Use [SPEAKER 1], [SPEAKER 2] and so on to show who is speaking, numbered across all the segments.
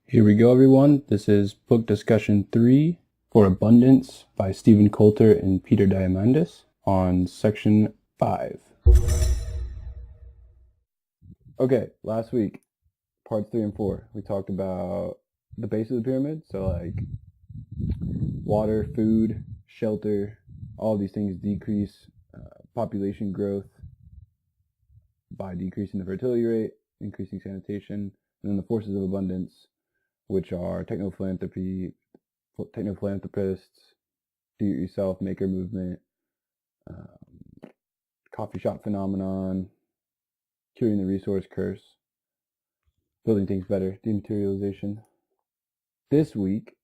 [SPEAKER 1] Here we go, everyone. This is book discussion 3 for Abundance by Stephen Coulter and Peter Diamandis on section 5. Okay, last week, parts 3 and 4, we talked about the base of the pyramid. So like water, food, shelter, all these things decrease population growth by decreasing the fertility rate, increasing sanitation, and then the forces of abundance, which are technophilanthropy, technophilanthropists, do-it-yourself, maker movement, coffee shop phenomenon, curing the resource curse, building things better, dematerialization. This week,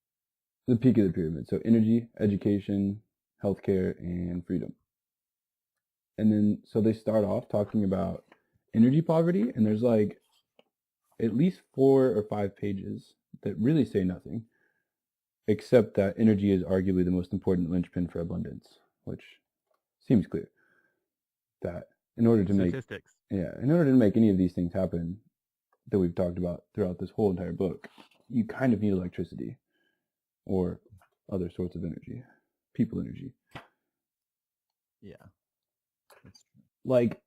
[SPEAKER 1] the peak of the pyramid, so energy, education, healthcare, and freedom. And then, so they start off talking about energy poverty, and there's like at least 4 or 5 pages that really say nothing, except that energy is arguably the most important linchpin for abundance, which seems clear. That in order to make any of these things happen that we've talked about throughout this whole entire book, you kind of need electricity or other sorts of energy, people energy.
[SPEAKER 2] Yeah.
[SPEAKER 1] Like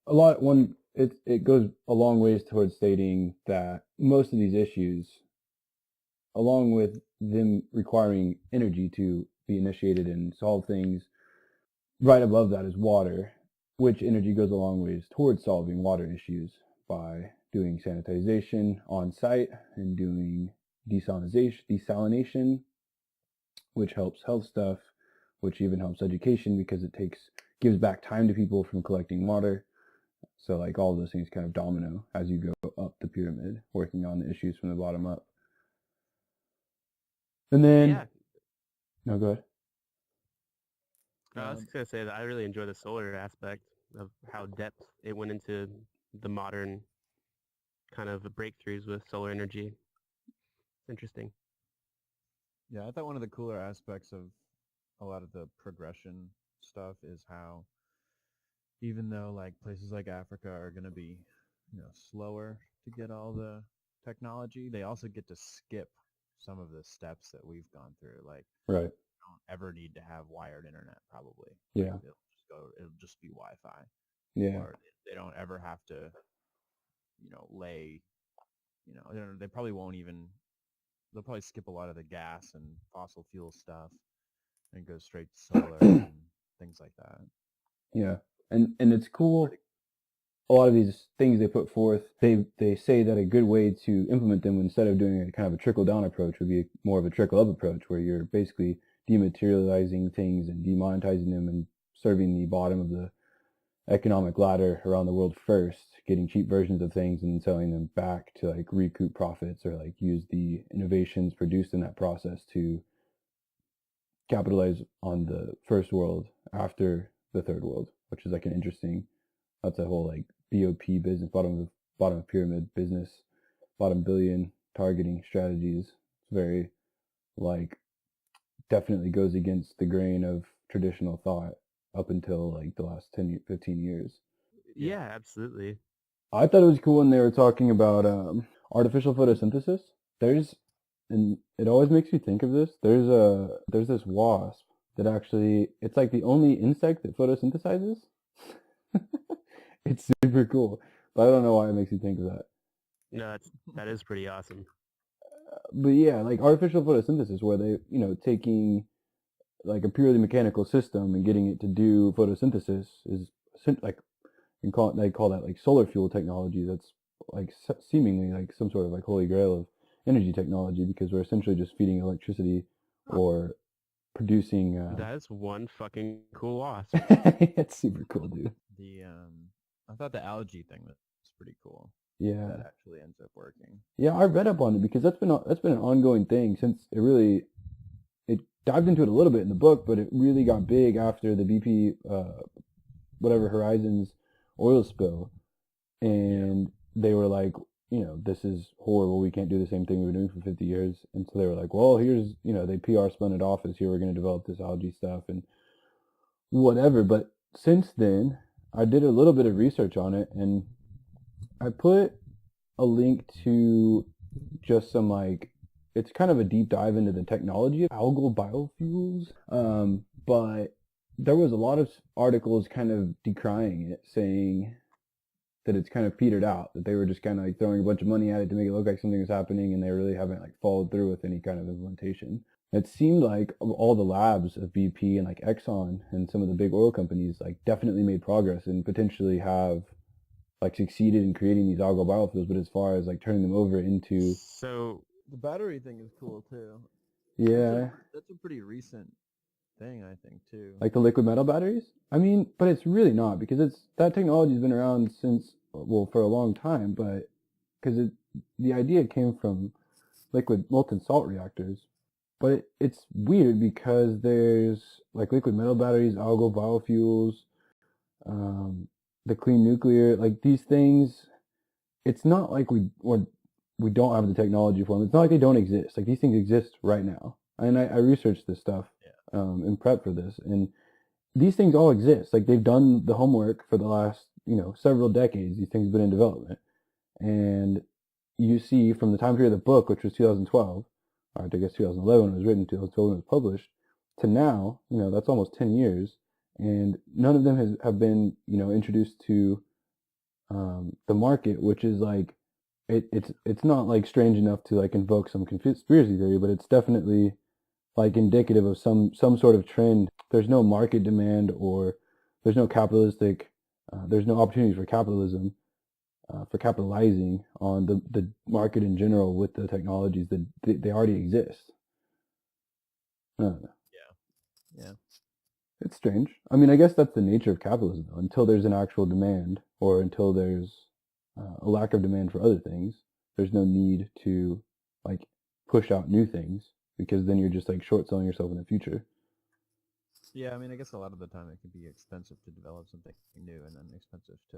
[SPEAKER 1] it goes a long ways towards stating that most of these issues, along with them requiring energy to be initiated and solve things, right above that is water, which energy goes a long ways towards solving water issues by doing sanitization on site and doing desalination, which helps health stuff, which even helps education because it gives back time to people from collecting water. So like all of those things kind of domino as you go up the pyramid, working on the issues from the bottom up. And then, No, go ahead.
[SPEAKER 3] I was just going to say that I really enjoy the solar aspect of how depth it went into the modern kind of breakthroughs with solar energy. It's interesting.
[SPEAKER 2] Yeah, I thought one of the cooler aspects of a lot of the progression stuff is how even though like places like Africa are going to be, slower to get all the technology, they also get to skip some of the steps that we've gone through. Like,
[SPEAKER 1] right,
[SPEAKER 2] don't ever need to have wired internet, probably.
[SPEAKER 1] Yeah.
[SPEAKER 2] Like, it'll just be Wi-Fi.
[SPEAKER 1] Yeah.
[SPEAKER 2] Or they don't ever have to, lay, they probably won't even, they'll probably skip a lot of the gas and fossil fuel stuff and go straight to solar and things like that.
[SPEAKER 1] Yeah. And it's cool. A lot of these things they put forth, they say that a good way to implement them instead of doing a kind of a trickle-down approach would be more of a trickle-up approach, where you're basically dematerializing things and demonetizing them and serving the bottom of the economic ladder around the world first, getting cheap versions of things and then selling them back to like recoup profits or like use the innovations produced in that process to capitalize on the first world after the third world, which is like an interesting, that's a whole like BOP business, bottom of pyramid business, bottom billion targeting strategies. It's very like definitely goes against the grain of traditional thought up until like the last 10, 15 years.
[SPEAKER 3] Yeah, absolutely.
[SPEAKER 1] I thought it was cool when they were talking about artificial photosynthesis. And it always makes me think of this. There's this wasp that actually, it's like the only insect that photosynthesizes. It's super cool, but I don't know why it makes you think of that.
[SPEAKER 3] No, that is pretty awesome.
[SPEAKER 1] But yeah, like artificial photosynthesis, where they, taking like a purely mechanical system and getting it to do photosynthesis is like, they call that like solar fuel technology. That's like seemingly like some sort of like holy grail of energy technology, because we're essentially just feeding electricity or producing.
[SPEAKER 3] That is one fucking cool wasp.
[SPEAKER 1] It's super cool, dude.
[SPEAKER 2] I thought the algae thing was pretty cool.
[SPEAKER 1] Yeah,
[SPEAKER 2] that actually ends up working.
[SPEAKER 1] Yeah, I read up on it because that's been an ongoing thing since it dived into it a little bit in the book, but it really got big after the BP whatever Horizons oil spill, and they were like, this is horrible. We can't do the same thing we've been doing for 50 years. And so they were like, well, here's, they PR spun it off as here we're going to develop this algae stuff and whatever. But since then, I did a little bit of research on it, and I put a link to just some like it's kind of a deep dive into the technology of algal biofuels. But there was a lot of articles kind of decrying it, saying that it's kind of petered out, that they were just kind of like throwing a bunch of money at it to make it look like something was happening, and they really haven't like followed through with any kind of implementation. It seemed like all the labs of BP and like Exxon and some of the big oil companies like definitely made progress and potentially have like succeeded in creating these algal biofuels, but as far as like turning them over into
[SPEAKER 3] So
[SPEAKER 2] The battery thing is cool too.
[SPEAKER 1] yeah,
[SPEAKER 2] That's a pretty recent thing, I think, too.
[SPEAKER 1] like the liquid metal batteries. I mean, but it's really not, because that technology's been around since, well, for a long time, but because the idea came from liquid molten salt reactors. But it's weird because there's like liquid metal batteries, algal biofuels, the clean nuclear, like these things. It's not like we don't have the technology for them. It's not like they don't exist. Like these things exist right now. And I researched this stuff in prep for this, and these things all exist. Like they've done the homework for the last several decades. These things have been in development, and you see from the time period of the book, which was 2012, or I guess 2011 when it was written, 2012 when it was published, to now, that's almost 10 years, and none of them have been introduced to the market, which is like it's not like strange enough to like invoke some conspiracy theory, but it's definitely like indicative of some sort of trend. There's no market demand, or there's no capitalistic, there's no opportunities for capitalism, for capitalizing on the market in general with the technologies that they already exist. I don't know.
[SPEAKER 2] Yeah.
[SPEAKER 1] It's strange. I mean, I guess that's the nature of capitalism, though. Until there's an actual demand, or until there's a lack of demand for other things, there's no need to like push out new things, because then you're just like short selling yourself in the future.
[SPEAKER 2] Yeah, I mean, I guess a lot of the time it can be expensive to develop something new, and then expensive to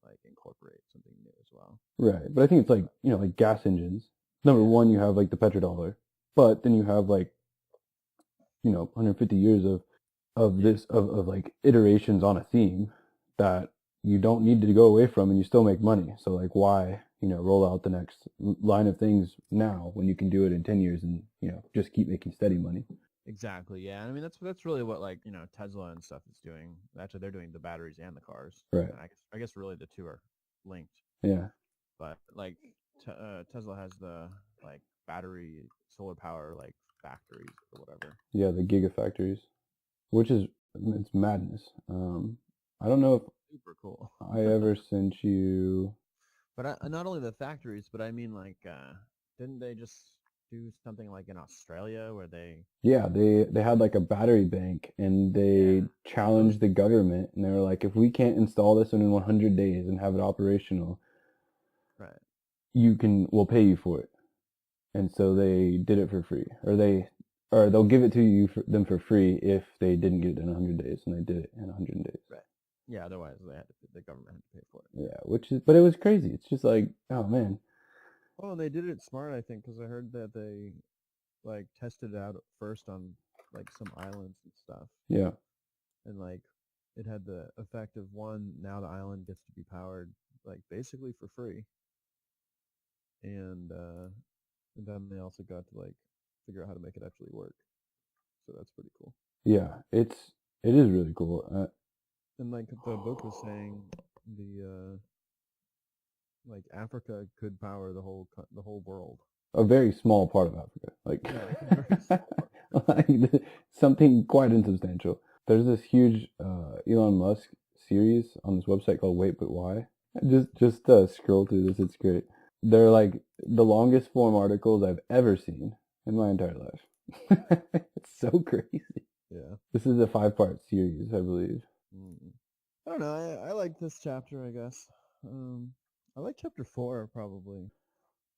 [SPEAKER 2] like incorporate something new as well.
[SPEAKER 1] Right, but I think it's like like gas engines. Number one, you have like the petrodollar, but then you have like 150 years of like iterations on a theme that you don't need to go away from, and you still make money. So like, why roll out the next line of things now when you can do it in 10 years and just keep making steady money?
[SPEAKER 2] Exactly. Yeah. I mean, that's really what like Tesla and stuff is doing. Actually, they're doing the batteries and the cars.
[SPEAKER 1] Right.
[SPEAKER 2] And I guess really the two are linked.
[SPEAKER 1] Yeah.
[SPEAKER 2] But like Tesla has the like battery solar power like factories or whatever.
[SPEAKER 1] Yeah, the gigafactories, which is it's madness. I don't know if
[SPEAKER 2] Super cool.
[SPEAKER 1] I ever sent you.
[SPEAKER 2] But not only the factories, but I mean like didn't they just do something like in Australia where they
[SPEAKER 1] they had like a battery bank, and they challenged the government, and they were like, if we can't install this in 100 days and have it operational,
[SPEAKER 2] right,
[SPEAKER 1] we'll pay you for it. And so they did it for free, or they'll give it to them for free if they didn't get it in 100 days, and they did it in 100 days.
[SPEAKER 2] Right. Yeah, otherwise the government had to pay for it.
[SPEAKER 1] Yeah, but it was crazy. It's just like, oh man.
[SPEAKER 2] Well, they did it smart, I think, because I heard that they like tested it out first on like some islands and stuff.
[SPEAKER 1] Yeah.
[SPEAKER 2] And like it had the effect of now the island gets to be powered like basically for free. And then they also got to like figure out how to make it actually work. So that's pretty cool.
[SPEAKER 1] Yeah, it is really cool.
[SPEAKER 2] And like the book was saying, the like Africa could power the whole world.
[SPEAKER 1] A very small part of Africa, like,
[SPEAKER 2] very small part.
[SPEAKER 1] like something quite insubstantial. There's this huge Elon Musk series on this website called Wait But Why. Just scroll through this; it's great. They're like the longest form articles I've ever seen in my entire life. It's so crazy.
[SPEAKER 2] Yeah.
[SPEAKER 1] This is a 5-part series, I believe.
[SPEAKER 2] I don't know. I like this chapter, I guess. I like chapter 4 probably.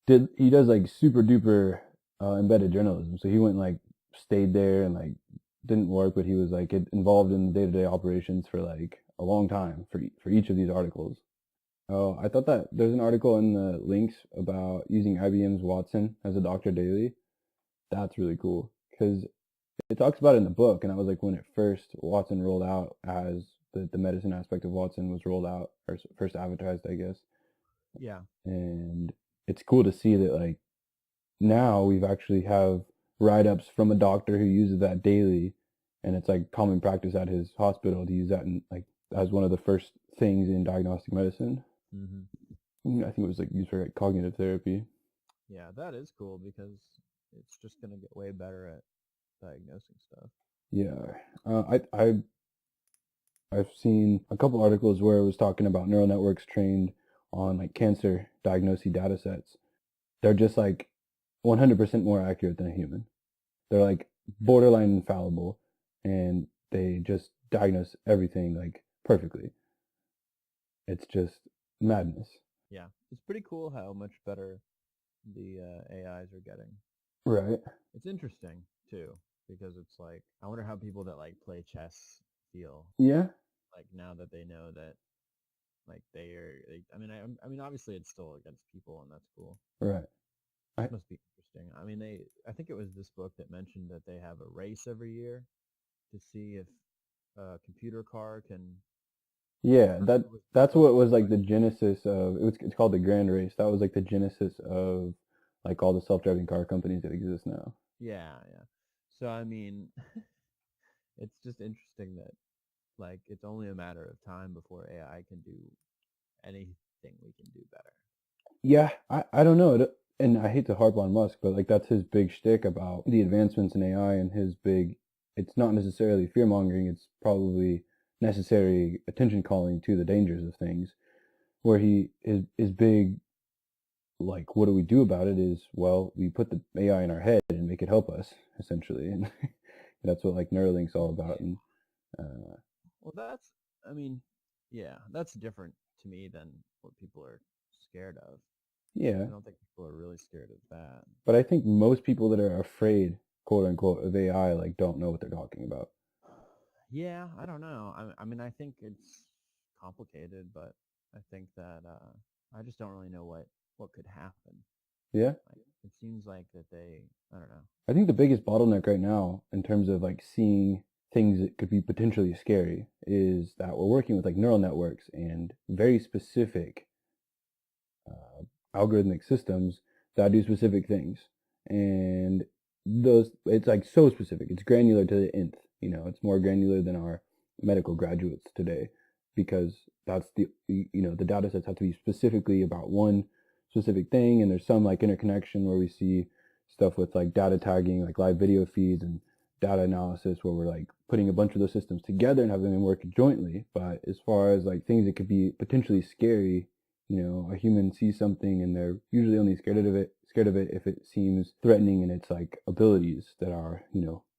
[SPEAKER 1] He does like super duper embedded journalism. So he went like stayed there and like didn't work, but he was like involved in the day-to-day operations for like a long time for each of these articles. Oh, I thought that there's an article in the links about using IBM's Watson as a Dr. Daily. That's really cool because it talks about it in the book, and that was like when it first Watson rolled out, as the medicine aspect of Watson was rolled out, or first advertised, I guess.
[SPEAKER 2] Yeah.
[SPEAKER 1] And it's cool to see that like now we've actually have write-ups from a doctor who uses that daily, and it's like common practice at his hospital to use that in, like, as one of the first things in diagnostic medicine. I think it was like used for like cognitive therapy.
[SPEAKER 2] Yeah, that is cool because it's just gonna get way better at diagnosing stuff.
[SPEAKER 1] Yeah, I've seen a couple articles where it was talking about neural networks trained on like cancer diagnosing data sets. They're just like 100% more accurate than a human. They're like borderline infallible, and they just diagnose everything like perfectly. It's just madness.
[SPEAKER 2] Yeah, it's pretty cool how much better the AIs are getting.
[SPEAKER 1] Right.
[SPEAKER 2] It's interesting too because it's like I wonder how people that like play chess feel.
[SPEAKER 1] Yeah.
[SPEAKER 2] Like now that they know that, like I mean, obviously it's still against people, and that's cool.
[SPEAKER 1] Right.
[SPEAKER 2] It must be interesting. I mean, I think it was this book that mentioned that they have a race every year to see if a computer car can.
[SPEAKER 1] Yeah, that's what was like the genesis of it's called the Grand Race. That was like the genesis of like all the self-driving car companies that exist now.
[SPEAKER 2] Yeah. So I mean, it's just interesting that like it's only a matter of time before AI can do anything we can do better.
[SPEAKER 1] Yeah, I don't know. And I hate to harp on Musk, but like that's his big shtick about the advancements in AI, and his big, it's not necessarily fear mongering, it's probably necessary attention calling to the dangers of things. Where he is big, like, what do we do about it is, well, we put the AI in our head and make it help us, essentially. And that's what like Neuralink's all about. And
[SPEAKER 2] well, I mean, yeah, that's different to me than what people are scared of.
[SPEAKER 1] Yeah.
[SPEAKER 2] I don't think people are really scared of that.
[SPEAKER 1] But I think most people that are afraid, quote unquote, of AI, like, don't know what they're talking about.
[SPEAKER 2] Yeah, I don't know. I mean, I think it's complicated, but I think that I just don't really know what could happen.
[SPEAKER 1] Yeah.
[SPEAKER 2] Like, it seems like that I don't know.
[SPEAKER 1] I think the biggest bottleneck right now in terms of like seeing things that could be potentially scary is that we're working with like neural networks and very specific algorithmic systems that do specific things. And it's like so specific. It's granular to the nth. It's more granular than our medical graduates today, because that's the data sets have to be specifically about one specific thing. And there's some like interconnection where we see stuff with like data tagging, like live video feeds and data analysis, where we're like putting a bunch of those systems together and having them work jointly. But as far as like things that could be potentially scary, a human sees something and they're usually only scared of it if it seems threatening in its like abilities that are,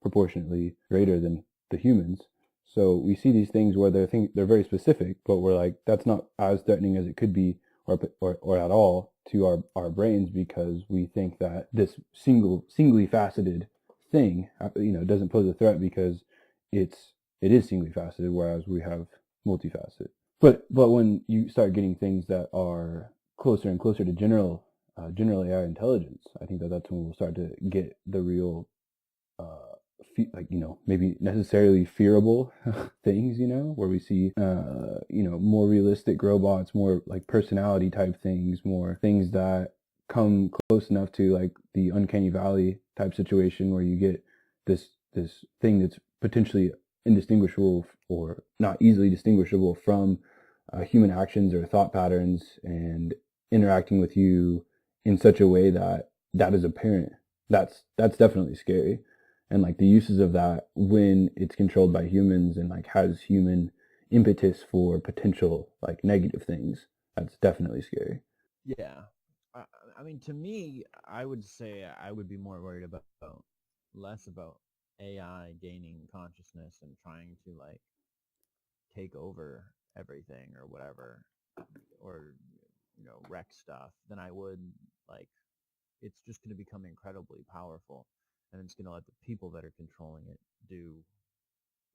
[SPEAKER 1] proportionately greater than the humans. So we see these things where they're very specific, but we're like, that's not as threatening as it could be or at all to our brains, because we think that this singly faceted thing, doesn't pose a threat because it is singly faceted, whereas we have multifaceted. But when you start getting things that are closer and closer to general AI intelligence, I think that's when we'll start to get the real, maybe necessarily fearable things, where we see, more realistic robots, more like personality type things, more things that come close enough to like the uncanny valley type situation, where you get this thing that's potentially indistinguishable or not easily distinguishable from human actions or thought patterns, and interacting with you in such a way that is apparent. That's definitely scary. And like the uses of that when it's controlled by humans and like has human impetus for potential like negative things, that's definitely scary.
[SPEAKER 2] Yeah. I mean, to me, I would say I would be more worried about less about AI gaining consciousness and trying to like take over everything or whatever, or wreck stuff, than I would like it's just going to become incredibly powerful, and it's going to let the people that are controlling it do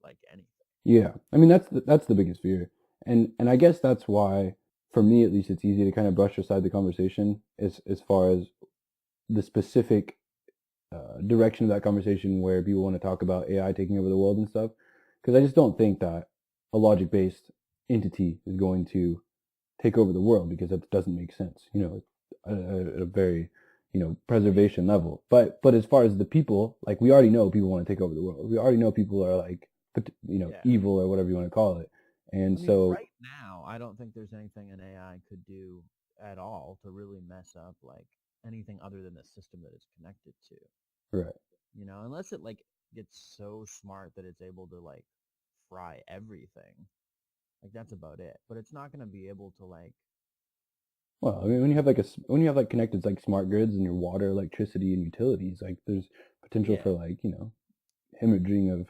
[SPEAKER 2] like anything.
[SPEAKER 1] Yeah, I mean that's the biggest fear, and I guess that's why, for me at least, it's easy to kind of brush aside the conversation as far as the specific direction of that conversation where people want to talk about AI taking over the world and stuff, because I just don't think that a logic-based entity is going to take over the world, because that doesn't make sense. At a very preservation level. But as far as the people, like, we already know people want to take over the world. We already know people are like, evil or whatever you want to call it. And
[SPEAKER 2] I mean,
[SPEAKER 1] so
[SPEAKER 2] right now, I don't think there's anything an AI could do at all to really mess up like anything other than the system that it's connected to.
[SPEAKER 1] right.
[SPEAKER 2] Unless it like gets so smart that it's able to like fry everything. Like that's about it. But it's not going to be able to like.
[SPEAKER 1] Well, I mean, when you have like connected like smart grids and your water, electricity, and utilities, like there's potential for like hemorrhaging of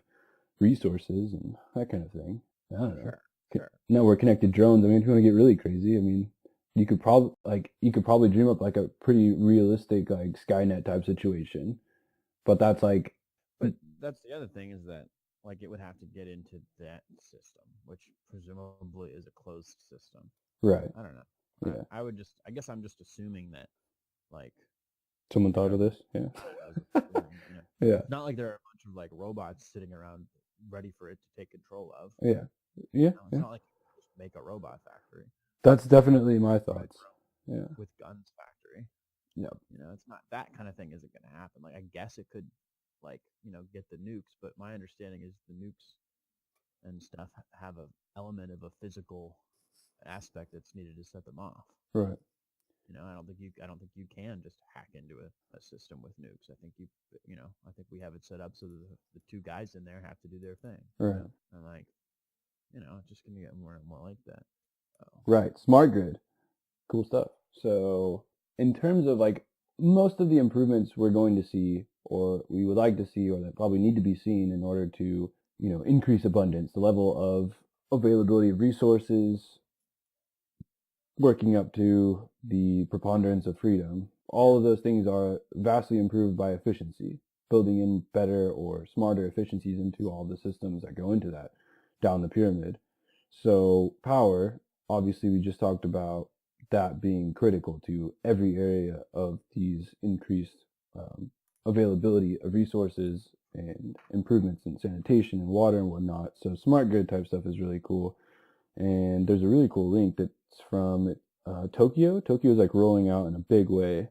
[SPEAKER 1] resources and that kind of thing. I don't know.
[SPEAKER 2] Sure.
[SPEAKER 1] Network connected drones. I mean, if you want to get really crazy, I mean, you could probably dream up like a pretty realistic like Skynet type situation, but that's like.
[SPEAKER 2] But that's the other thing is that like it would have to get into that system, which presumably is a closed system.
[SPEAKER 1] Right.
[SPEAKER 2] I don't know.
[SPEAKER 1] Yeah.
[SPEAKER 2] I guess I'm just assuming that like
[SPEAKER 1] someone thought of this. Yeah. Yeah.
[SPEAKER 2] It's not like there are a bunch of like robots sitting around ready for it to take control of.
[SPEAKER 1] Yeah. Yeah.
[SPEAKER 2] It's not like you just make a robot factory.
[SPEAKER 1] That's definitely my thoughts. Yeah.
[SPEAKER 2] With guns factory.
[SPEAKER 1] Yep.
[SPEAKER 2] It's not that kind of thing isn't going to happen. Like I guess it could like, get the nukes, but my understanding is the nukes and stuff have an element of a physical aspect that's needed to set them off.
[SPEAKER 1] Right.
[SPEAKER 2] I don't think you can just hack into a system with nukes. I think I think we have it set up so the two guys in there have to do their thing.
[SPEAKER 1] Right.
[SPEAKER 2] And like, it's just gonna get more and more like that.
[SPEAKER 1] Right. Smart grid. Cool stuff. So in terms of like most of the improvements we're going to see, or we would like to see, or that probably need to be seen in order to, increase abundance, the level of availability of resources, working up to the preponderance of freedom. All of those things are vastly improved by efficiency, building in better or smarter efficiencies into all the systems that go into that down the pyramid. So power, obviously we just talked about that being critical to every area of these increased availability of resources and improvements in sanitation and water and whatnot. So smart grid type stuff is really cool. And there's a really cool link that's from Tokyo. Tokyo is like rolling out in a big way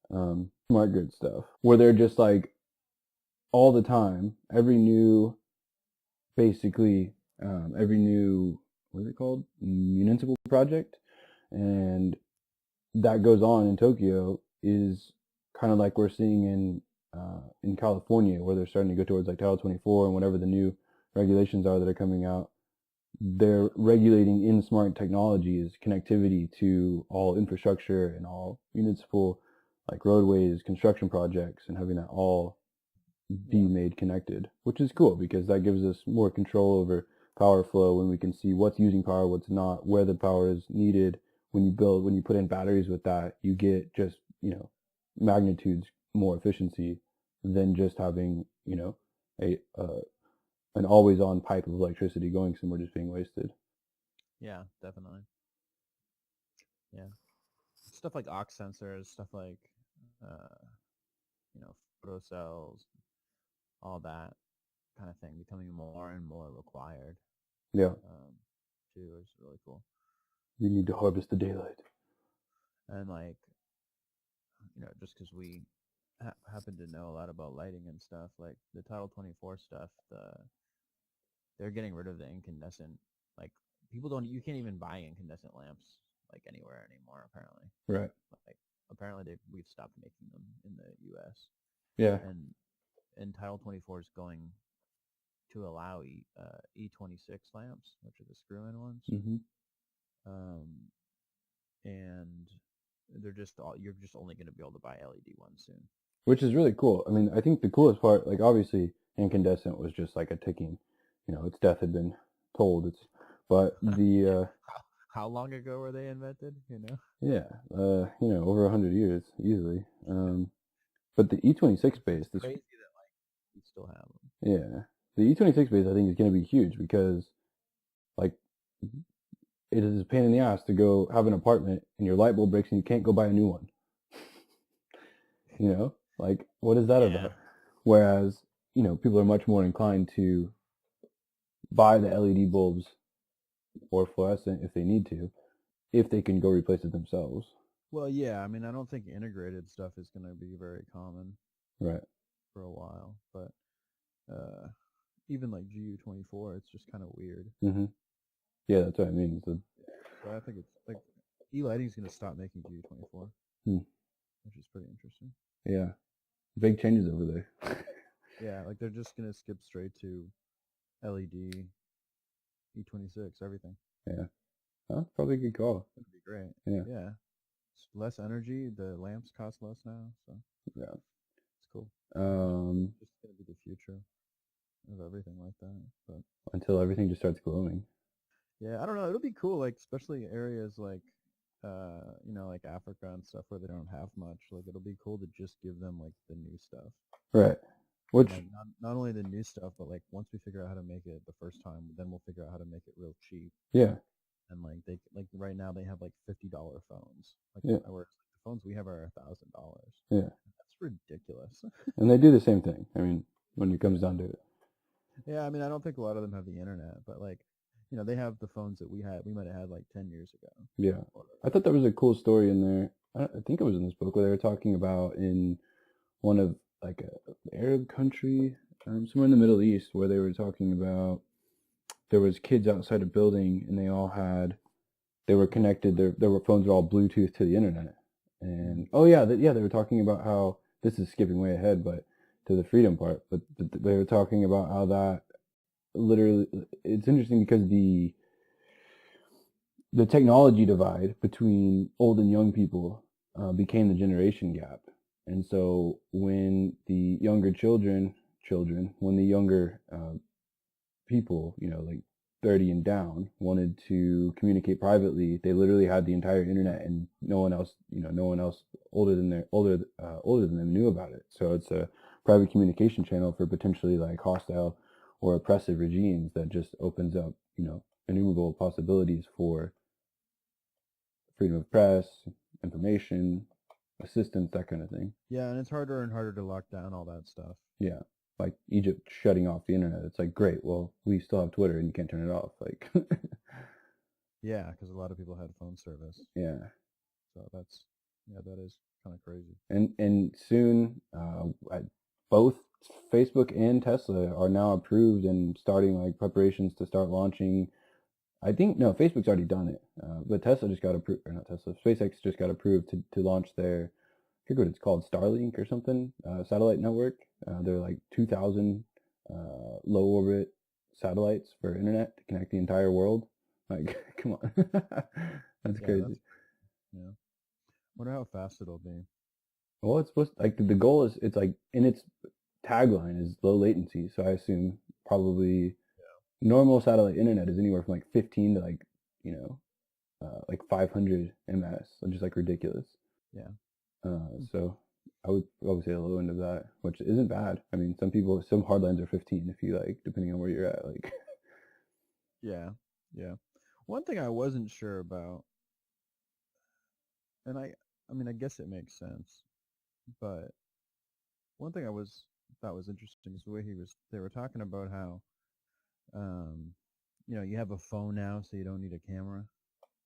[SPEAKER 1] smart grid stuff, where they're just like all the time, every new what's it called, municipal project, and that goes on in Tokyo is kind of like we're seeing in California, where they're starting to go towards like Title 24 and whatever the new regulations are that are coming out. They're regulating in smart technologies connectivity to all infrastructure and all municipal like roadways, construction projects, and having that all be made connected, which is cool because that gives us more control over power flow when we can see what's using power, what's not, where the power is needed. When you put in batteries with that, you get just, magnitudes more efficiency than just having, an always-on pipe of electricity going somewhere just being wasted.
[SPEAKER 2] Yeah, definitely. Yeah. Stuff like aux sensors, stuff like, photocells, all that kind of thing becoming more and more required.
[SPEAKER 1] Yeah.
[SPEAKER 2] Too is really cool.
[SPEAKER 1] You need to harvest the daylight.
[SPEAKER 2] And like, just because we happen to know a lot about lighting and stuff, like the Title 24 stuff, they're getting rid of the incandescent. Like you can't even buy incandescent lamps like anywhere anymore. Apparently,
[SPEAKER 1] right?
[SPEAKER 2] Like apparently we've stopped making them in the U.S.
[SPEAKER 1] Yeah.
[SPEAKER 2] And Title 24 is going to allow E26 lamps, which are the screw-in ones.
[SPEAKER 1] Mm-hmm.
[SPEAKER 2] And you're just only going to be able to buy LED ones soon.
[SPEAKER 1] Which is really cool. I mean, I think the coolest part, like obviously incandescent was just like a ticking, its death had been told. But the
[SPEAKER 2] how long ago were they invented?
[SPEAKER 1] Yeah, over 100 years easily. But the E26 base,
[SPEAKER 2] it's crazy that like we still have them.
[SPEAKER 1] Yeah, the E26 base I think is going to be huge because, like, it is a pain in the ass to go have an apartment and your light bulb breaks and you can't go buy a new one. Like, what is that about? Whereas, people are much more inclined to buy the LED bulbs or fluorescent if they need to, if they can go replace it themselves.
[SPEAKER 2] Well, yeah, I mean, I don't think integrated stuff is going to be very common
[SPEAKER 1] Right.
[SPEAKER 2] for a while, but uh, even like GU24, it's just kind of weird.
[SPEAKER 1] Mm-hmm. Yeah, that's what I mean. So,
[SPEAKER 2] So I think it's like E-lighting's going to stop making GU24,
[SPEAKER 1] hmm.
[SPEAKER 2] which is pretty interesting.
[SPEAKER 1] Yeah. Big changes over there.
[SPEAKER 2] Yeah, like they're just going to skip straight to LED, E26, everything.
[SPEAKER 1] Yeah. That's probably a good call.
[SPEAKER 2] That'd be great.
[SPEAKER 1] Yeah.
[SPEAKER 2] Yeah. It's less energy. The lamps cost less now, so
[SPEAKER 1] Yeah.
[SPEAKER 2] it's cool.
[SPEAKER 1] Um,
[SPEAKER 2] It's going to be the future of everything like that. But
[SPEAKER 1] until everything just starts glowing.
[SPEAKER 2] yeah, I don't know. It'll be cool, like especially areas like, like Africa and stuff where they don't have much. Like it'll be cool to just give them like the new stuff.
[SPEAKER 1] Right. Which,
[SPEAKER 2] Like not only the new stuff, but like once we figure out how to make it the first time, then we'll figure out how to make it real cheap.
[SPEAKER 1] yeah.
[SPEAKER 2] And like right now they have like $50 phones. Like
[SPEAKER 1] Yeah.
[SPEAKER 2] the phones we have are $1,000.
[SPEAKER 1] Yeah.
[SPEAKER 2] That's ridiculous.
[SPEAKER 1] And they do the same thing. I mean, when it comes down to it.
[SPEAKER 2] Yeah, I mean I don't think a lot of them have the internet, but like, they have the phones that we might have had like 10 years ago.
[SPEAKER 1] Yeah. I thought there was a cool story in there. I think it was in this book where they were talking about in one of like a Arab country, somewhere in the Middle East, where they were talking about there was kids outside a building and they were connected. Their phones were all Bluetooth to the internet. And they were talking about how this is skipping way ahead, but to the freedom part. But they were talking about how that literally, it's interesting because the technology divide between old and young people became the generation gap. And so when the younger when the younger people, like 30 and down, wanted to communicate privately, they literally had the entire internet, and no one else older than them knew about it. So it's a private communication channel for potentially like hostile or oppressive regimes that just opens up, innumerable possibilities for freedom of press, information, assistance, that kind of thing.
[SPEAKER 2] Yeah, and it's harder and harder to lock down all that stuff.
[SPEAKER 1] Yeah. Like Egypt shutting off the internet. It's like, great, well, we still have Twitter and you can't turn it off. Like,
[SPEAKER 2] yeah, because a lot of people had phone service.
[SPEAKER 1] yeah.
[SPEAKER 2] So that is kind of crazy.
[SPEAKER 1] And soon, both Facebook and Tesla are now approved and starting like preparations to start launching. I think, no, Facebook's already done it, but Tesla just got approved, or not Tesla, SpaceX just got approved to launch their, I forget what it's called, Starlink or something, satellite network. They're like 2,000 low orbit satellites for internet to connect the entire world. Like, come on. That's crazy.
[SPEAKER 2] Yeah. Wonder how fast it'll be.
[SPEAKER 1] Well, it's supposed to, like, the goal is, it's like, in its tagline is low latency. So I assume probably normal satellite internet is anywhere from like 15 to like, like 500 ms, just like ridiculous.
[SPEAKER 2] Yeah.
[SPEAKER 1] So I would probably say the low end of that, which isn't bad. I mean, some hardlines are 15 if you like, depending on where you're at. Like,
[SPEAKER 2] yeah. One thing I wasn't sure about, and I mean, I guess it makes sense, but one thing thought was interesting is the way they were talking about how, you have a phone now, so you don't need a camera.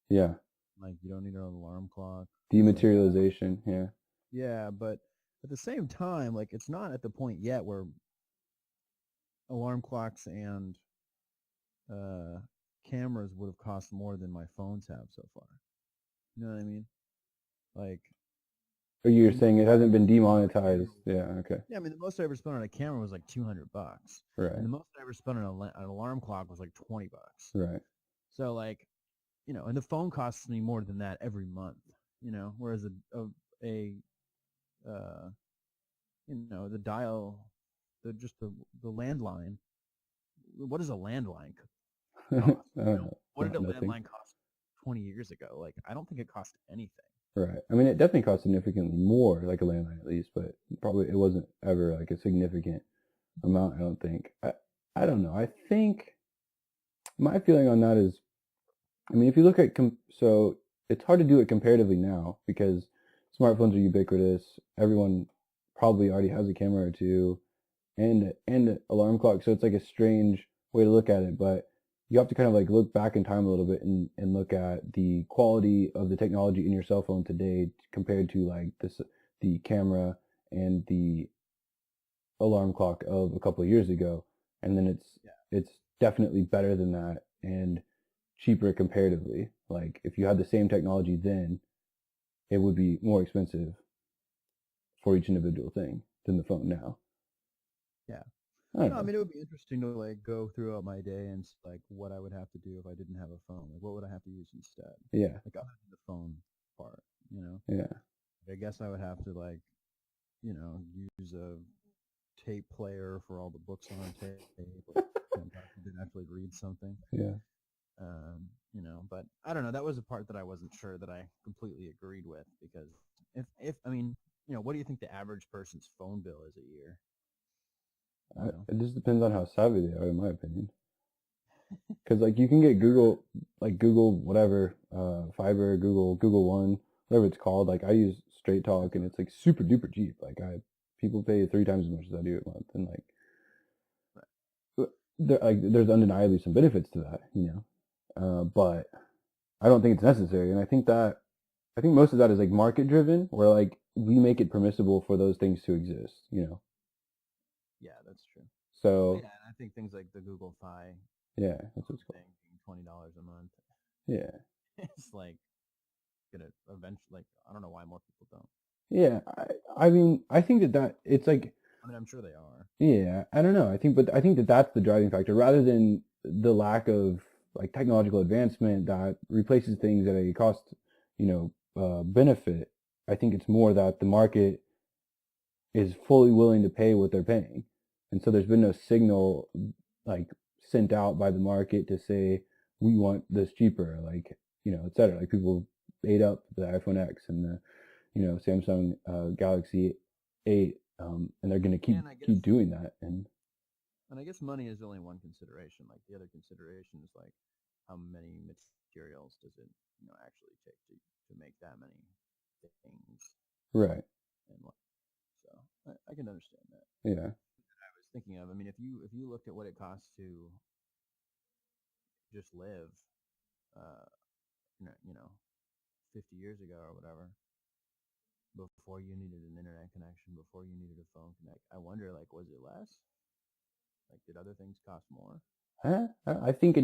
[SPEAKER 1] yeah.
[SPEAKER 2] Like you don't need an alarm clock.
[SPEAKER 1] Dematerialization, yeah.
[SPEAKER 2] Yeah, but at the same time, like it's not at the point yet where alarm clocks and cameras would have cost more than my phones have so far. You know what I mean? Like.
[SPEAKER 1] Or you're saying it hasn't been demonetized? Yeah. Okay.
[SPEAKER 2] Yeah, I mean the most I ever spent on a camera was like $200.
[SPEAKER 1] Right.
[SPEAKER 2] And the most I ever spent on an alarm clock was like $20.
[SPEAKER 1] Right.
[SPEAKER 2] So like, and the phone costs me more than that every month. Whereas the dial, the landline. What does a landline cost? What did a landline cost 20 years ago? Like, I don't think it cost anything.
[SPEAKER 1] Right. I mean, it definitely cost significantly more, like a landline at least, but probably it wasn't ever like a significant amount, I don't think. I don't know. I think my feeling on that is, I mean, if you look at, so it's hard to do it comparatively now because smartphones are ubiquitous. Everyone probably already has a camera or two and an alarm clock. So it's like a strange way to look at it. But you have to kind of like look back in time a little bit and look at the quality of the technology in your cell phone today compared to like the camera and the alarm clock of a couple of years ago, and then it's definitely better than that and cheaper comparatively. Like if you had the same technology then, it would be more expensive for each individual thing than the phone now.
[SPEAKER 2] Yeah.
[SPEAKER 1] I don't
[SPEAKER 2] No,
[SPEAKER 1] know.
[SPEAKER 2] I mean, it would be interesting to like go throughout my day and like what I would have to do if I didn't have a phone. Like, what would I have to use instead?
[SPEAKER 1] Yeah,
[SPEAKER 2] Like, other than the phone part, you know?
[SPEAKER 1] yeah.
[SPEAKER 2] I guess I would have to like, you know, use a tape player for all the books on tape. Like, God forbid, actually read something.
[SPEAKER 1] Yeah.
[SPEAKER 2] You know, but I don't know. That was a part that I wasn't sure that I completely agreed with, because if I mean, you know, what do you think the average person's phone bill is a year? You know?
[SPEAKER 1] It just depends on how savvy they are, in my opinion. Because like you can get Google whatever, Fiber, Google One, whatever it's called. Like I use Straight Talk, and it's like super duper cheap. Like people pay 3 times as much as I do a month, and like, there's undeniably some benefits to that, you know. But I don't think it's necessary, and I think most of that is like market driven, where like we make it permissible for those things to exist, you know.
[SPEAKER 2] Yeah, that's true.
[SPEAKER 1] So
[SPEAKER 2] Yeah, and I think things like the Google Fi
[SPEAKER 1] yeah, that's what's called.
[SPEAKER 2] thing being $20 a month,
[SPEAKER 1] Yeah.
[SPEAKER 2] it's like gonna eventually, like, I don't know why more people don't.
[SPEAKER 1] Yeah, I mean, I think that it's like,
[SPEAKER 2] I mean, I'm sure they are.
[SPEAKER 1] yeah, I don't know. I think that that's the driving factor rather than the lack of like technological advancement that replaces things at a cost, you know, benefit. I think it's more that the market is fully willing to pay what they're paying. And so there's been no signal like sent out by the market to say we want this cheaper, like, you know, et cetera. Like people ate up the iPhone X and the, you know, Samsung Galaxy 8, and they're going to keep doing that. And
[SPEAKER 2] I guess money is only one consideration. Like the other consideration is like how many materials does it, you know, actually take to make that many things.
[SPEAKER 1] right.
[SPEAKER 2] And so I can understand that.
[SPEAKER 1] Yeah.
[SPEAKER 2] I was thinking of, I mean, if you looked at what it costs to just live, you know, 50 years ago or whatever, before you needed an internet connection, before you needed a phone connect, I wonder, like, was it less? Like, did other things cost more?
[SPEAKER 1] I think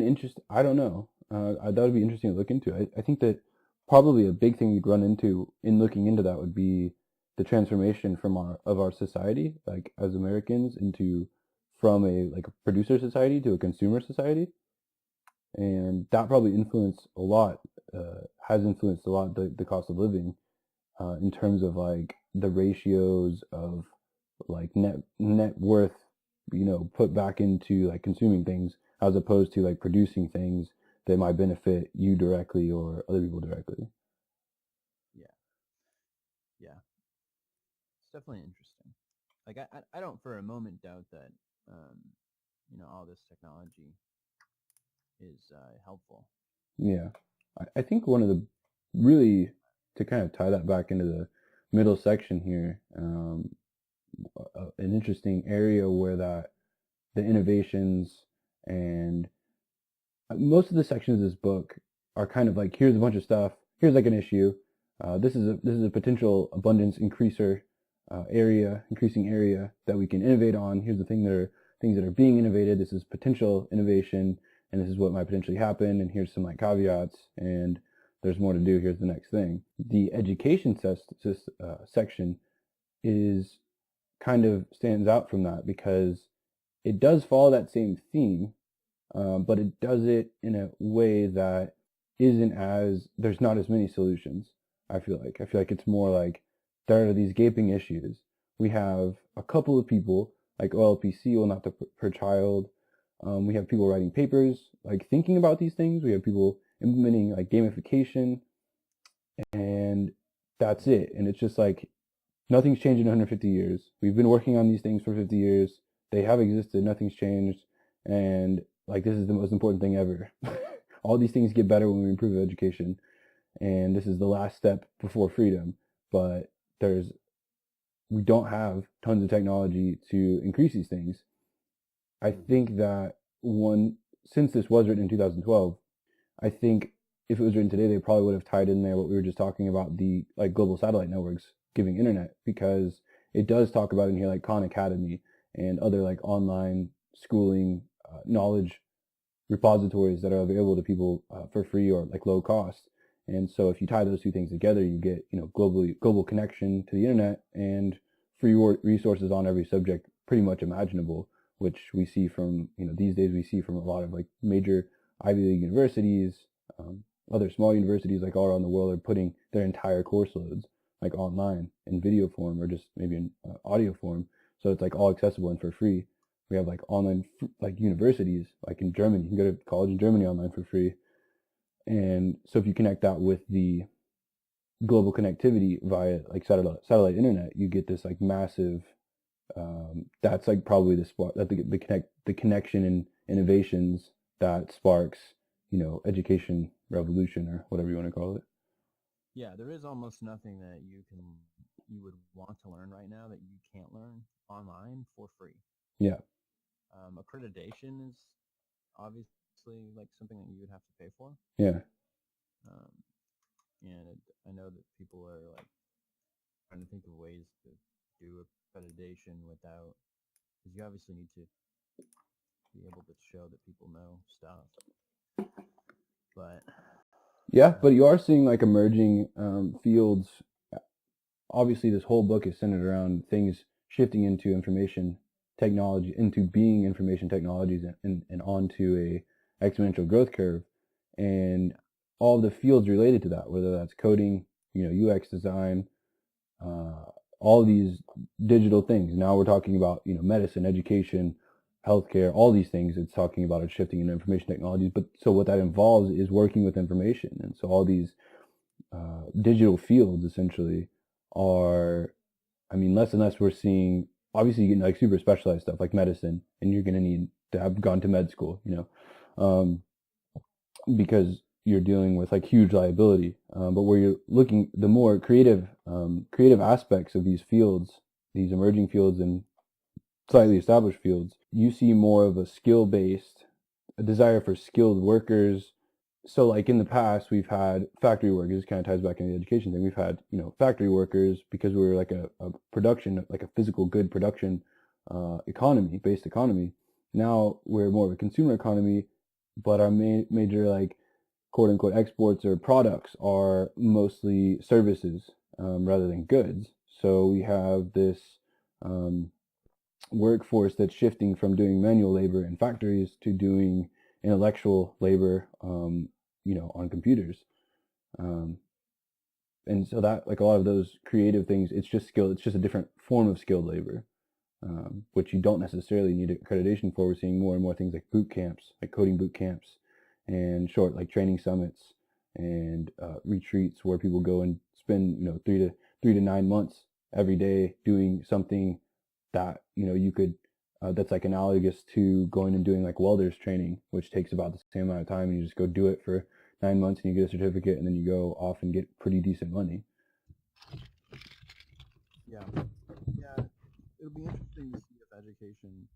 [SPEAKER 1] I don't know. That would be interesting to look into. I think that probably a big thing you'd run into in looking into that would be the transformation of our society, like as Americans, from a producer society to a consumer society. And that probably has influenced a lot the cost of living, in terms of like the ratios of like net worth, you know, put back into like consuming things as opposed to like producing things that might benefit you directly or other people directly.
[SPEAKER 2] Yeah, it's definitely interesting. Like I don't for a moment doubt that you know, all this technology is helpful.
[SPEAKER 1] Yeah, I think one of the really, to kind of tie that back into the middle section here, an interesting area where the innovations and most of the sections of this book are kind of like, here's a bunch of stuff, here's like an issue, this is a potential abundance increasing area that we can innovate on. Here's the things that are being innovated. This is potential innovation, and this is what might potentially happen. And here's some like caveats, and there's more to do. Here's the next thing. The education section is kind of stands out from that because it does follow that same theme, but it does it in a way that there's not as many solutions. I feel like it's more like there are these gaping issues. We have a couple of people like OLPC, well, not per child. We have people writing papers, like thinking about these things. We have people implementing like gamification, and that's it. And it's just like nothing's changed in 150 years. We've been working on these things for 50 years. They have existed. Nothing's changed. And like, this is the most important thing ever. All these things get better when we improve education. And this is the last step before freedom. But we don't have tons of technology to increase these things. I think that one since this was written in 2012, I think if it was written today, they probably would have tied in there what we were just talking about, the like global satellite networks giving internet, because it does talk about in here like Khan Academy and other like online schooling knowledge repositories that are available to people for free or like low cost. And so if you tie those two things together, you get, you know, global connection to the internet and free resources on every subject pretty much imaginable, which we see from, you know, these days we see from a lot of like major Ivy League universities, other small universities like all around the world are putting their entire course loads like online in video form or just maybe in audio form. So it's like all accessible and for free. We have like online like universities like in Germany. You can go to college in Germany online for free. And so if you connect that with the global connectivity via like satellite internet, you get this like massive. That's like probably the spot that the connection and innovations that sparks, you know, education revolution or whatever you want to call it.
[SPEAKER 2] Yeah, there is almost nothing that you would want to learn right now that you can't learn online for free.
[SPEAKER 1] Yeah.
[SPEAKER 2] Accreditation is obviously like something that you would have to pay for.
[SPEAKER 1] Yeah.
[SPEAKER 2] And I know that people are like trying to think of ways to do accreditation without, because you obviously need to be able to show that people know stuff. But
[SPEAKER 1] yeah, but you are seeing like emerging fields. Obviously, this whole book is centered around things shifting into information technology, into being information technologies and onto a exponential growth curve. And all the fields related to that, whether that's coding, you know, UX design, all these digital things. Now we're talking about, you know, medicine, education, healthcare, all these things. It's talking about it shifting into information technologies. But so what that involves is working with information. And so all these digital fields essentially are, I mean, less and less we're seeing, obviously you get like super specialized stuff like medicine, and you're going to need to have gone to med school, you know, because you're dealing with like huge liability. But where you're looking, the more creative aspects of these fields, these emerging fields and slightly established fields, you see more of a desire for skilled workers. So like in the past, we've had factory workers. This kind of ties back into the education thing. We've had, you know, factory workers because we were like a production, like a physical good production based economy. Now we're more of a consumer economy, but our major like quote unquote exports or products are mostly services rather than goods. So we have this workforce that's shifting from doing manual labor in factories to doing intellectual labor, you know, on computers. And so that, like a lot of those creative things, it's just a different form of skilled labor, which you don't necessarily need accreditation for. We're seeing more and more things like boot camps, like coding boot camps and short like training summits and retreats where people go and spend, you know, 3 to 9 months every day doing something that, you know, you could that's like analogous to going and doing like welders training, which takes about the same amount of time, and you just go do it for 9 months and you get a certificate, and then you go off and get pretty decent money.
[SPEAKER 2] Yeah, it'll be interesting to see if education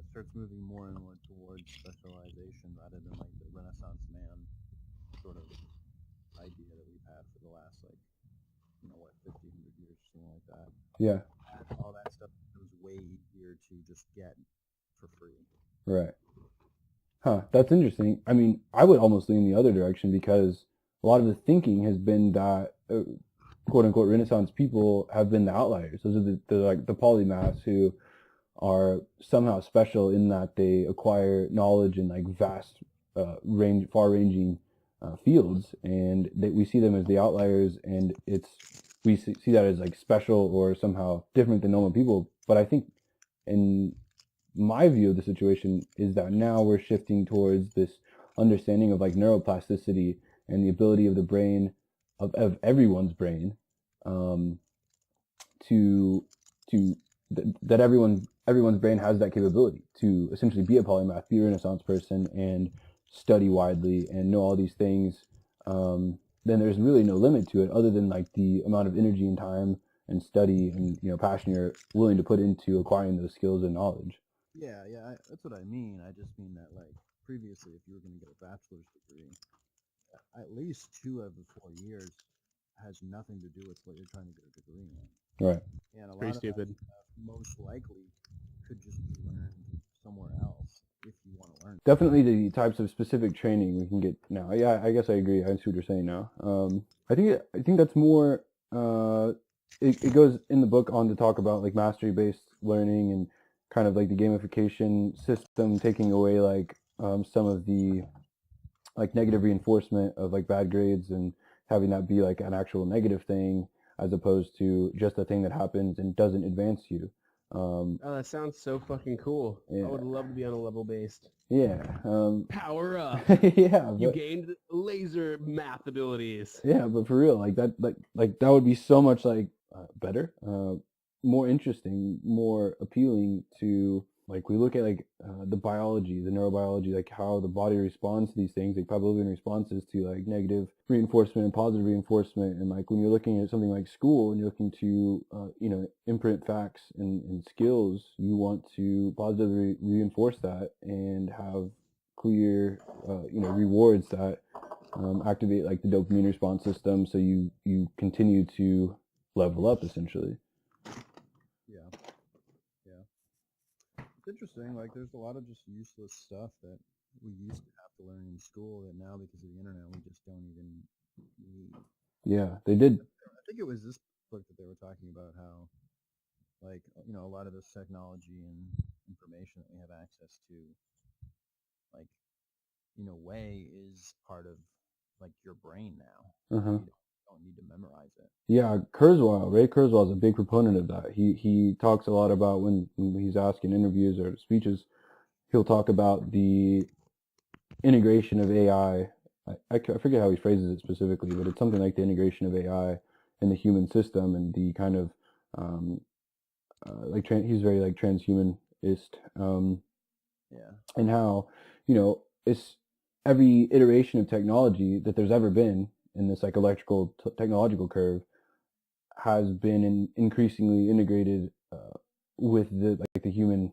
[SPEAKER 2] starts moving more and more towards specialization rather than like the Renaissance man sort of idea that we've had for the last, like, you know, what, 1,500 years, something like that.
[SPEAKER 1] Yeah.
[SPEAKER 2] All that stuff becomes way easier to just get for free.
[SPEAKER 1] Right. Huh. That's interesting. I mean, I would almost lean the other direction, because a lot of the thinking has been that quote unquote Renaissance people have been the outliers. Those are the polymaths who are somehow special in that they acquire knowledge in like vast far-ranging fields, and we see them as the outliers, and we see that as like special or somehow different than normal people. But I think in my view of the situation is that now we're shifting towards this understanding of like neuroplasticity and the ability of the brain, of everyone's brain, that everyone's brain has that capability to essentially be a polymath, be a Renaissance person, and study widely and know all these things. Then there's really no limit to it other than like the amount of energy and time and study and, you know, passion you're willing to put into acquiring those skills and knowledge.
[SPEAKER 2] Yeah, that's what I mean. I just mean that, like, previously, if you were going to get a bachelor's degree, at least 2 of the 4 years has nothing to do with what you're trying to get a degree in.
[SPEAKER 1] Right.
[SPEAKER 2] And a
[SPEAKER 3] Pretty
[SPEAKER 2] lot of
[SPEAKER 3] stupid.
[SPEAKER 2] that stuff most likely could just be learned somewhere else if you want to learn.
[SPEAKER 1] Definitely the types of specific training we can get now. Yeah, I guess I agree. I see what you're saying now. I think that's more. It goes in the book on to talk about like mastery-based learning and kind of like the gamification system, taking away like some of the like negative reinforcement of like bad grades and having that be like an actual negative thing as opposed to just a thing that happens and doesn't advance you.
[SPEAKER 3] Oh, that sounds so fucking cool.
[SPEAKER 1] Yeah.
[SPEAKER 3] I would love to be on a level based.
[SPEAKER 1] Yeah.
[SPEAKER 3] Power up.
[SPEAKER 1] Yeah.
[SPEAKER 3] You gained laser math abilities.
[SPEAKER 1] Yeah, but for real, like that would be so much like better, more interesting, more appealing to like we look at like the biology, the neurobiology, like how the body responds to these things, like Pavlovian responses to like negative reinforcement and positive reinforcement, and like when you're looking at something like school and you're looking to imprint facts and skills, you want to positively reinforce that and have clear rewards that activate like the dopamine response system, so you continue to level up essentially.
[SPEAKER 2] It's interesting, like there's a lot of just useless stuff that we used to have to learn in school that now because of the internet we just don't even need.
[SPEAKER 1] Yeah, they did.
[SPEAKER 2] I think it was this book that they were talking about how like a lot of this technology and information that we have access to, like in a way is part of like your brain now.
[SPEAKER 1] Uh-huh.
[SPEAKER 2] You don't need to memorize it.
[SPEAKER 1] Yeah, Ray Kurzweil is a big proponent of that. He talks a lot about when he's asked in interviews or speeches, he'll talk about the integration of AI. I forget how he phrases it specifically, but it's something like the integration of AI in the human system and the kind of he's very like transhumanist, and how it's every iteration of technology that there's ever been in this like electrical technological curve has been increasingly integrated with the human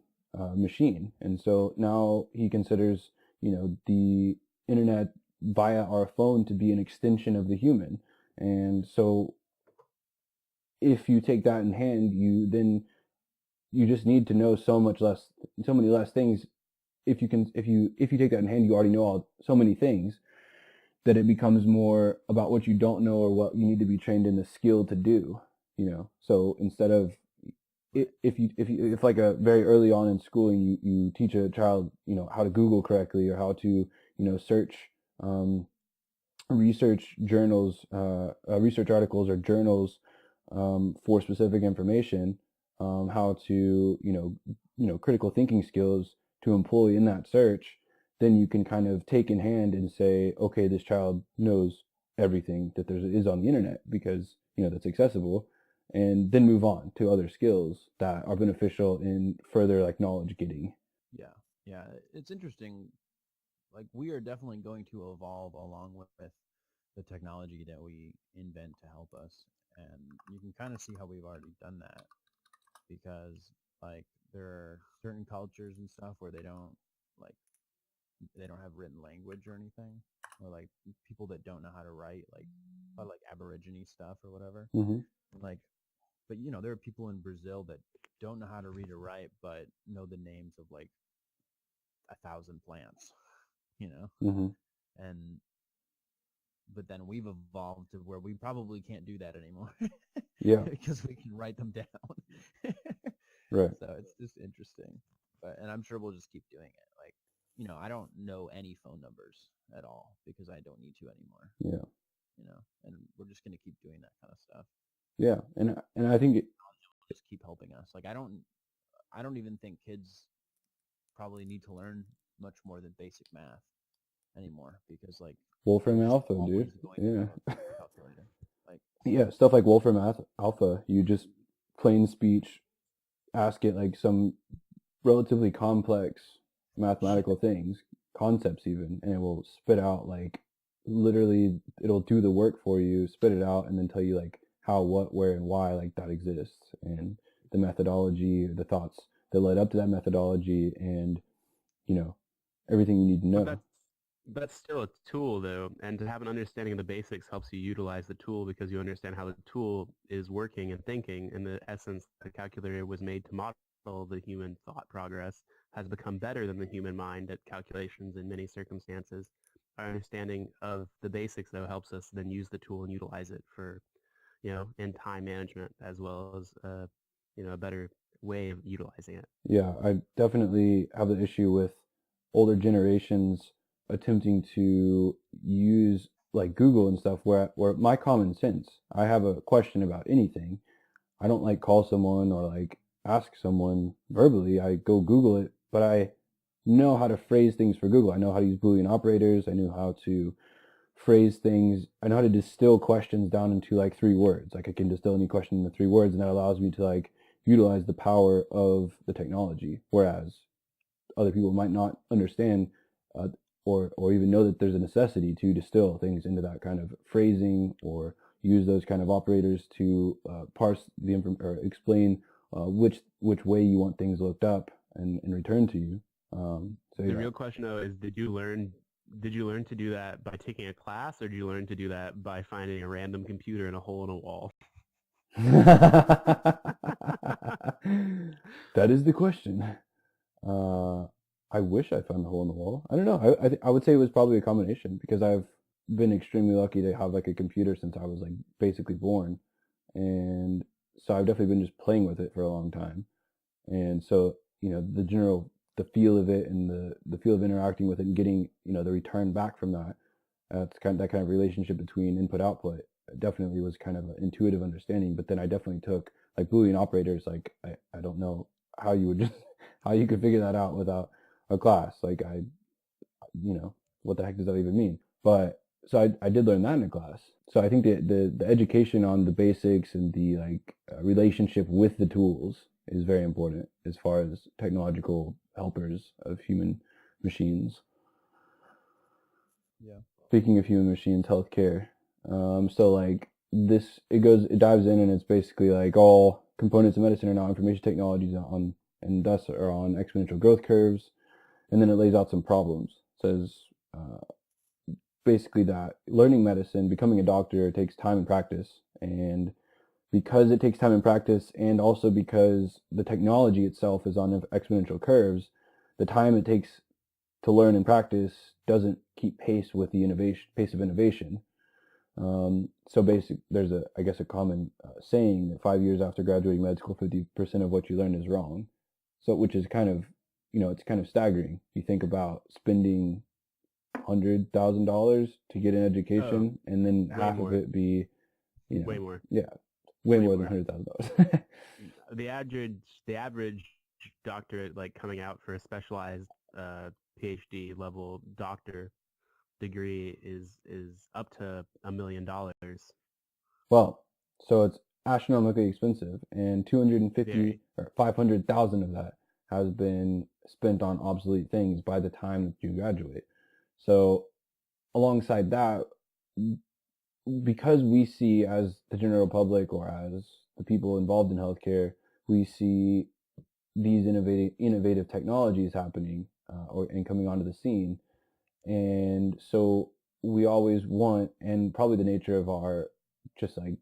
[SPEAKER 1] machine, and so now he considers the internet via our phone to be an extension of the human, and so if you take that in hand, you just need to know so many less things. If you take that in hand, you already know so many things that it becomes more about what you don't know or what you need to be trained in the skill to do. So instead of if like a very early on in schooling you teach a child how to Google correctly or how to search research journals, research articles or journals for specific information, how to critical thinking skills to employ in that search, then you can kind of take in hand and say, okay, this child knows everything that there is on the internet because that's accessible, and then move on to other skills that are beneficial in further like knowledge getting.
[SPEAKER 2] Yeah, it's interesting. Like we are definitely going to evolve along with the technology that we invent to help us, and you can kind of see how we've already done that, because like there are certain cultures and stuff where they don't have written language or anything, or like people that don't know how to write, like Aborigine stuff or whatever.
[SPEAKER 1] Mm-hmm.
[SPEAKER 2] Like, but there are people in Brazil that don't know how to read or write, but know the names of like 1,000 plants,
[SPEAKER 1] Mm-hmm.
[SPEAKER 2] and but then we've evolved to where we probably can't do that anymore.
[SPEAKER 1] Yeah.
[SPEAKER 2] Because we can write them down.
[SPEAKER 1] Right.
[SPEAKER 2] So it's just interesting, and I'm sure we'll just keep doing it. Like, I don't know any phone numbers at all because I don't need to anymore.
[SPEAKER 1] Yeah.
[SPEAKER 2] And we're just gonna keep doing that kind of stuff.
[SPEAKER 1] Yeah, and I think it
[SPEAKER 2] just keep helping us. Like I don't even think kids probably need to learn much more than basic math anymore, because like
[SPEAKER 1] Wolfram Alpha, dude. Yeah.
[SPEAKER 2] Like
[SPEAKER 1] yeah, stuff like Wolfram Alpha, you just plain speech ask it like some relatively complex mathematical things, concepts even, and it will spit out like literally it'll do the work for you, spit it out, and then tell you like how, what, where, and why like that exists, and the methodology, the thoughts that led up to that methodology, and everything you need to know.
[SPEAKER 3] But that's still a tool, though, and to have an understanding of the basics helps you utilize the tool because you understand how the tool is working and thinking. In the essence, the calculator was made to model the human thought progress, has become better than the human mind at calculations in many circumstances. Our understanding of the basics, though, helps us then use the tool and utilize it for, in time management as well as, a better way of utilizing it.
[SPEAKER 1] Yeah, I definitely have the issue with older generations attempting to use like Google and stuff where my common sense, I have a question about anything. I don't like call someone or like ask someone verbally. I go Google it, but I know how to phrase things for Google. I know how to use Boolean operators. I knew how to phrase things. I know how to distill questions down into like 3 words. Like I can distill any question into 3 words, and that allows me to like utilize the power of the technology. Whereas other people might not understand or even know that there's a necessity to distill things into that kind of phrasing or use those kind of operators to parse the or explain which way you want things looked up and returned to you.
[SPEAKER 3] The real question though is, did you learn to do that by taking a class, or did you learn to do that by finding a random computer in a hole in a wall?
[SPEAKER 1] That is the question. I wish I found the hole in the wall. I don't know. I would say it was probably a combination because I've been extremely lucky to have like a computer since I was like basically born, and so I've definitely been just playing with it for a long time. And so the feel of it and the feel of interacting with it and getting the return back from that, that's that kind of relationship between input output definitely was kind of an intuitive understanding. But then I definitely took like Boolean operators. Like I don't know how you would just how you could figure that out without a class. Like what the heck does that even mean? But so I did learn that in a class. So I think the education on the basics and the like relationship with the tools is very important as far as technological helpers of human machines.
[SPEAKER 2] Yeah.
[SPEAKER 1] Speaking of human machines, healthcare. So like it dives in and it's basically like all components of medicine are now information technologies and thus are on exponential growth curves. And then it lays out some problems. It says basically that learning medicine, becoming a doctor, takes time and practice. And because it takes time and practice, and also because the technology itself is on exponential curves, the time it takes to learn and practice doesn't keep pace with the pace of innovation. So there's a common saying that 5 years after graduating med school, 50% of what you learn is wrong. So, which is kind of, it's kind of staggering. You think about spending $100,000 to get an education, and then half of it be,
[SPEAKER 3] way more.
[SPEAKER 1] Yeah, way more than $100,000.
[SPEAKER 3] The average doctorate, like coming out for a specialized PhD level doctor degree is up to $1 million.
[SPEAKER 1] Well, so it's astronomically expensive, and 250 or 500,000 of that has been spent on obsolete things by the time that you graduate. So alongside that, because we see as the general public or as the people involved in healthcare, we see these innovative technologies happening and coming onto the scene. And so we always want, and probably the nature of our just like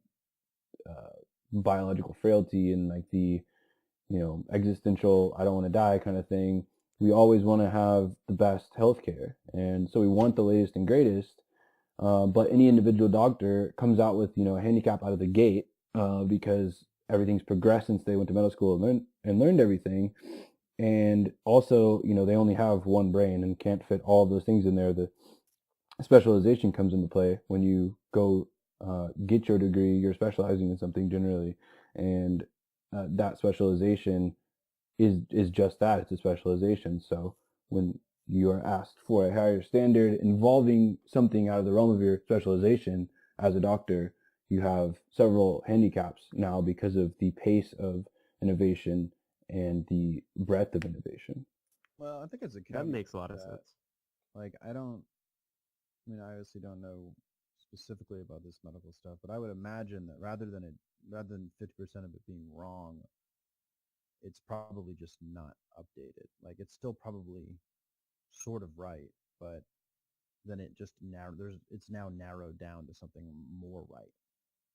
[SPEAKER 1] biological frailty and like the existential I don't want to die kind of thing, we always want to have the best healthcare, and so we want the latest and greatest. But any individual doctor comes out with a handicap out of the gate because everything's progressed since they went to medical school and learned everything. And also, they only have one brain and can't fit all those things in there. The specialization comes into play when you go get your degree. You're specializing in something generally, and that specialization is just that. It's a specialization. So when you are asked for a higher standard involving something out of the realm of your specialization as a doctor, you have several handicaps now because of the pace of innovation and the breadth of innovation.
[SPEAKER 2] Well, I think it's
[SPEAKER 3] that makes a lot of sense.
[SPEAKER 2] Like, I obviously don't know specifically about this medical stuff, but I would imagine that rather than 50% of it being wrong, it's probably just not updated. Like, it's still probably sort of right, but then it just it's now narrowed down to something more right.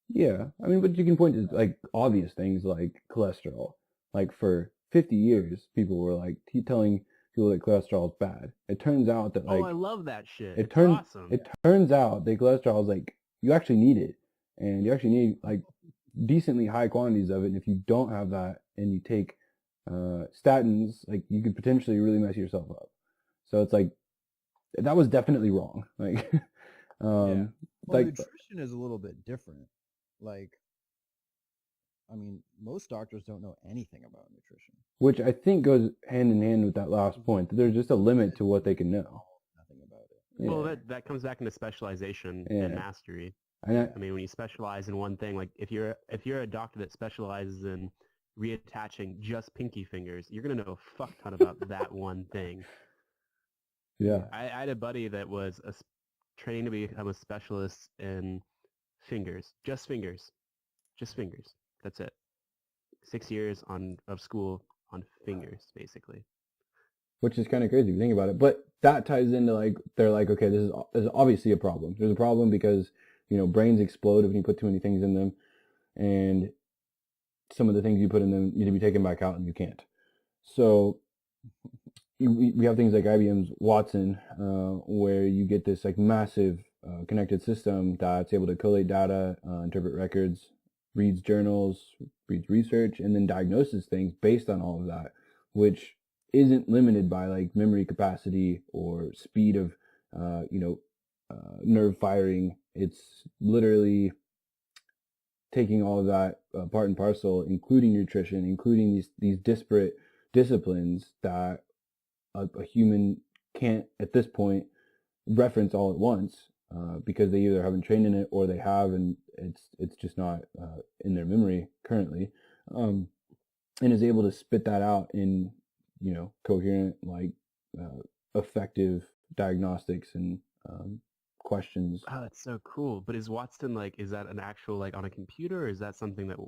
[SPEAKER 1] Yeah, I mean, but you can point to like obvious things like cholesterol. Like for 50 years, people were like telling people that cholesterol is bad. It turns out that like
[SPEAKER 3] I love that shit.
[SPEAKER 1] it
[SPEAKER 3] It's
[SPEAKER 1] turns
[SPEAKER 3] awesome.
[SPEAKER 1] it turns out that cholesterol is like you actually need it, and you actually need like decently high quantities of it. And if you don't have that, and you take statins, like you could potentially really mess yourself up. So it's like that was definitely wrong. Like,
[SPEAKER 2] Well,
[SPEAKER 1] like
[SPEAKER 2] nutrition is a little bit different. Like, I mean, most doctors don't know anything about nutrition.
[SPEAKER 1] which I think goes hand in hand with that last point. That there's just a limit to what they can know.
[SPEAKER 2] Nothing about it.
[SPEAKER 1] Yeah.
[SPEAKER 3] Well, that comes back into specialization
[SPEAKER 1] Yeah.
[SPEAKER 3] and mastery.
[SPEAKER 1] And
[SPEAKER 3] I mean, when you specialize in one thing, like if you're a doctor that specializes in reattaching just pinky fingers, you're gonna know a fuck ton about that one thing.
[SPEAKER 1] yeah,
[SPEAKER 3] I had a buddy that was training to become a specialist in fingers, just fingers. That's it. 6 years of school on fingers, basically.
[SPEAKER 1] which is kind of crazy if you think about it. But that ties into like they're like, okay, this is obviously a problem. There's a problem because brains explode when you put too many things in them, and some of the things you put in them need to be taken back out, and you can't. So we have things like IBM's Watson, where you get this like massive connected system that's able to collate data, interpret records, reads journals, reads research, and then diagnoses things based on all of that, which isn't limited by like memory capacity or speed of nerve firing. It's literally taking all of that part and parcel, including nutrition, including these disparate disciplines that a human can't at this point reference all at once, because they either haven't trained in it or they have, and it's just not in their memory currently, and is able to spit that out in coherent, like effective diagnostics and questions.
[SPEAKER 3] Oh, that's so cool. But is Watson is that an actual on a computer, or is that something that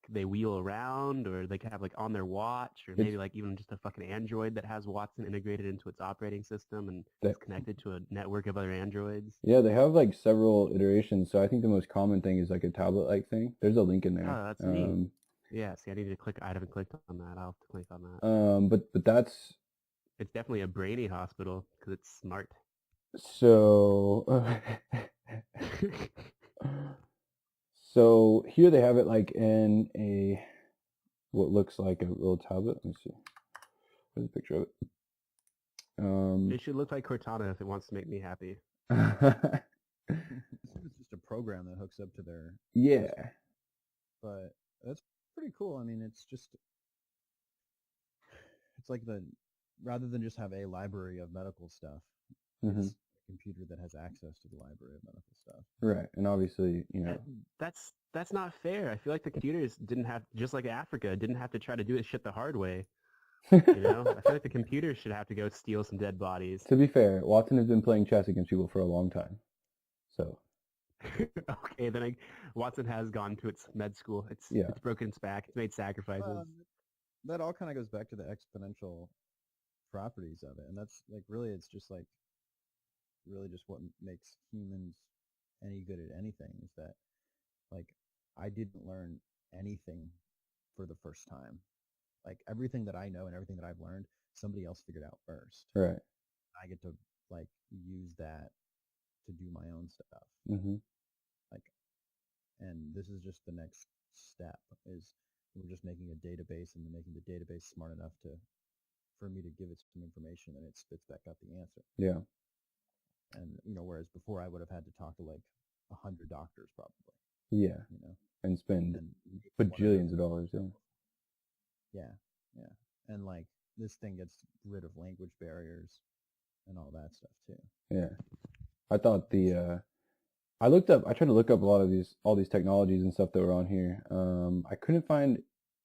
[SPEAKER 3] they wheel around, or they have on their watch, or maybe even just a fucking Android that has Watson integrated into its operating system and it's connected to a network of other Androids?
[SPEAKER 1] Yeah, they have several iterations. So I think the most common thing is a tablet-like thing. There's a link in there.
[SPEAKER 3] Oh, that's neat. Yeah, see, I need to click. I haven't clicked on that. I'll have to click on that.
[SPEAKER 1] But that's...
[SPEAKER 3] It's definitely a brainy hospital because it's smart.
[SPEAKER 1] So... so here they have it in what looks like a little tablet. Let me see. There's a picture of it.
[SPEAKER 3] It should look like Cortana if it wants to make me happy.
[SPEAKER 2] It's just a program that hooks up to their...
[SPEAKER 1] Yeah.
[SPEAKER 2] But that's pretty cool. I mean, it's like rather than just have a library of medical stuff, it's a computer that has access to the library of medical stuff.
[SPEAKER 1] Right, and obviously,
[SPEAKER 3] That's not fair. I feel like the computers didn't have, just like Africa, didn't have to try to do this shit the hard way. I feel like the computers should have to go steal some dead bodies.
[SPEAKER 1] To be fair, Watson has been playing chess against people for a long time. So.
[SPEAKER 3] Okay, then Watson has gone to its med school. It's broken its back. It's made sacrifices.
[SPEAKER 2] That all kind of goes back to the exponential properties of it, and that's really, it's just really just what makes humans any good at anything is that I didn't learn anything for the first time. Everything that I know and everything that I've learned, somebody else figured out first.
[SPEAKER 1] Right.
[SPEAKER 2] I get to use that to do my own stuff.
[SPEAKER 1] Mm-hmm.
[SPEAKER 2] And this is just the next step, is we're just making a database and making the database smart enough for me to give it some information and it spits back out the answer.
[SPEAKER 1] Yeah.
[SPEAKER 2] And whereas before I would have had to talk to 100 doctors probably.
[SPEAKER 1] Yeah. And spend bajillions of dollars.
[SPEAKER 2] Yeah. And this thing gets rid of language barriers and all that stuff too.
[SPEAKER 1] Yeah. I thought I tried to look up all these technologies and stuff that were on here.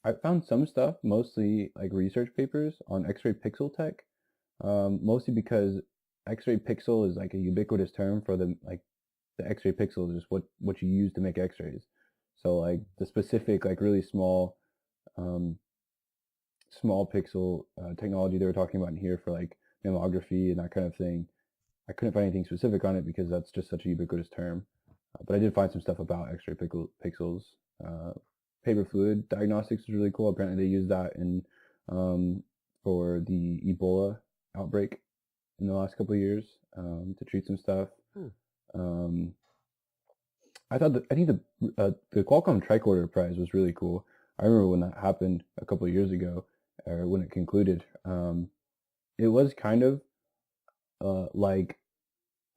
[SPEAKER 1] I found some stuff, mostly research papers on X-ray pixel tech, mostly because X-ray pixel is a ubiquitous term for the X-ray pixel is just what you use to make X-rays. So the specific really small pixel technology they were talking about in here for mammography and that kind of thing. I couldn't find anything specific on it because that's just such a ubiquitous term. But I did find some stuff about X-ray pixels. Paper fluid diagnostics is really cool. Apparently they use that in for the Ebola outbreak in the last couple of years to treat some stuff. I think the Qualcomm Tricorder Prize was really cool. I remember when that happened a couple of years ago, or when it concluded. It was kind of like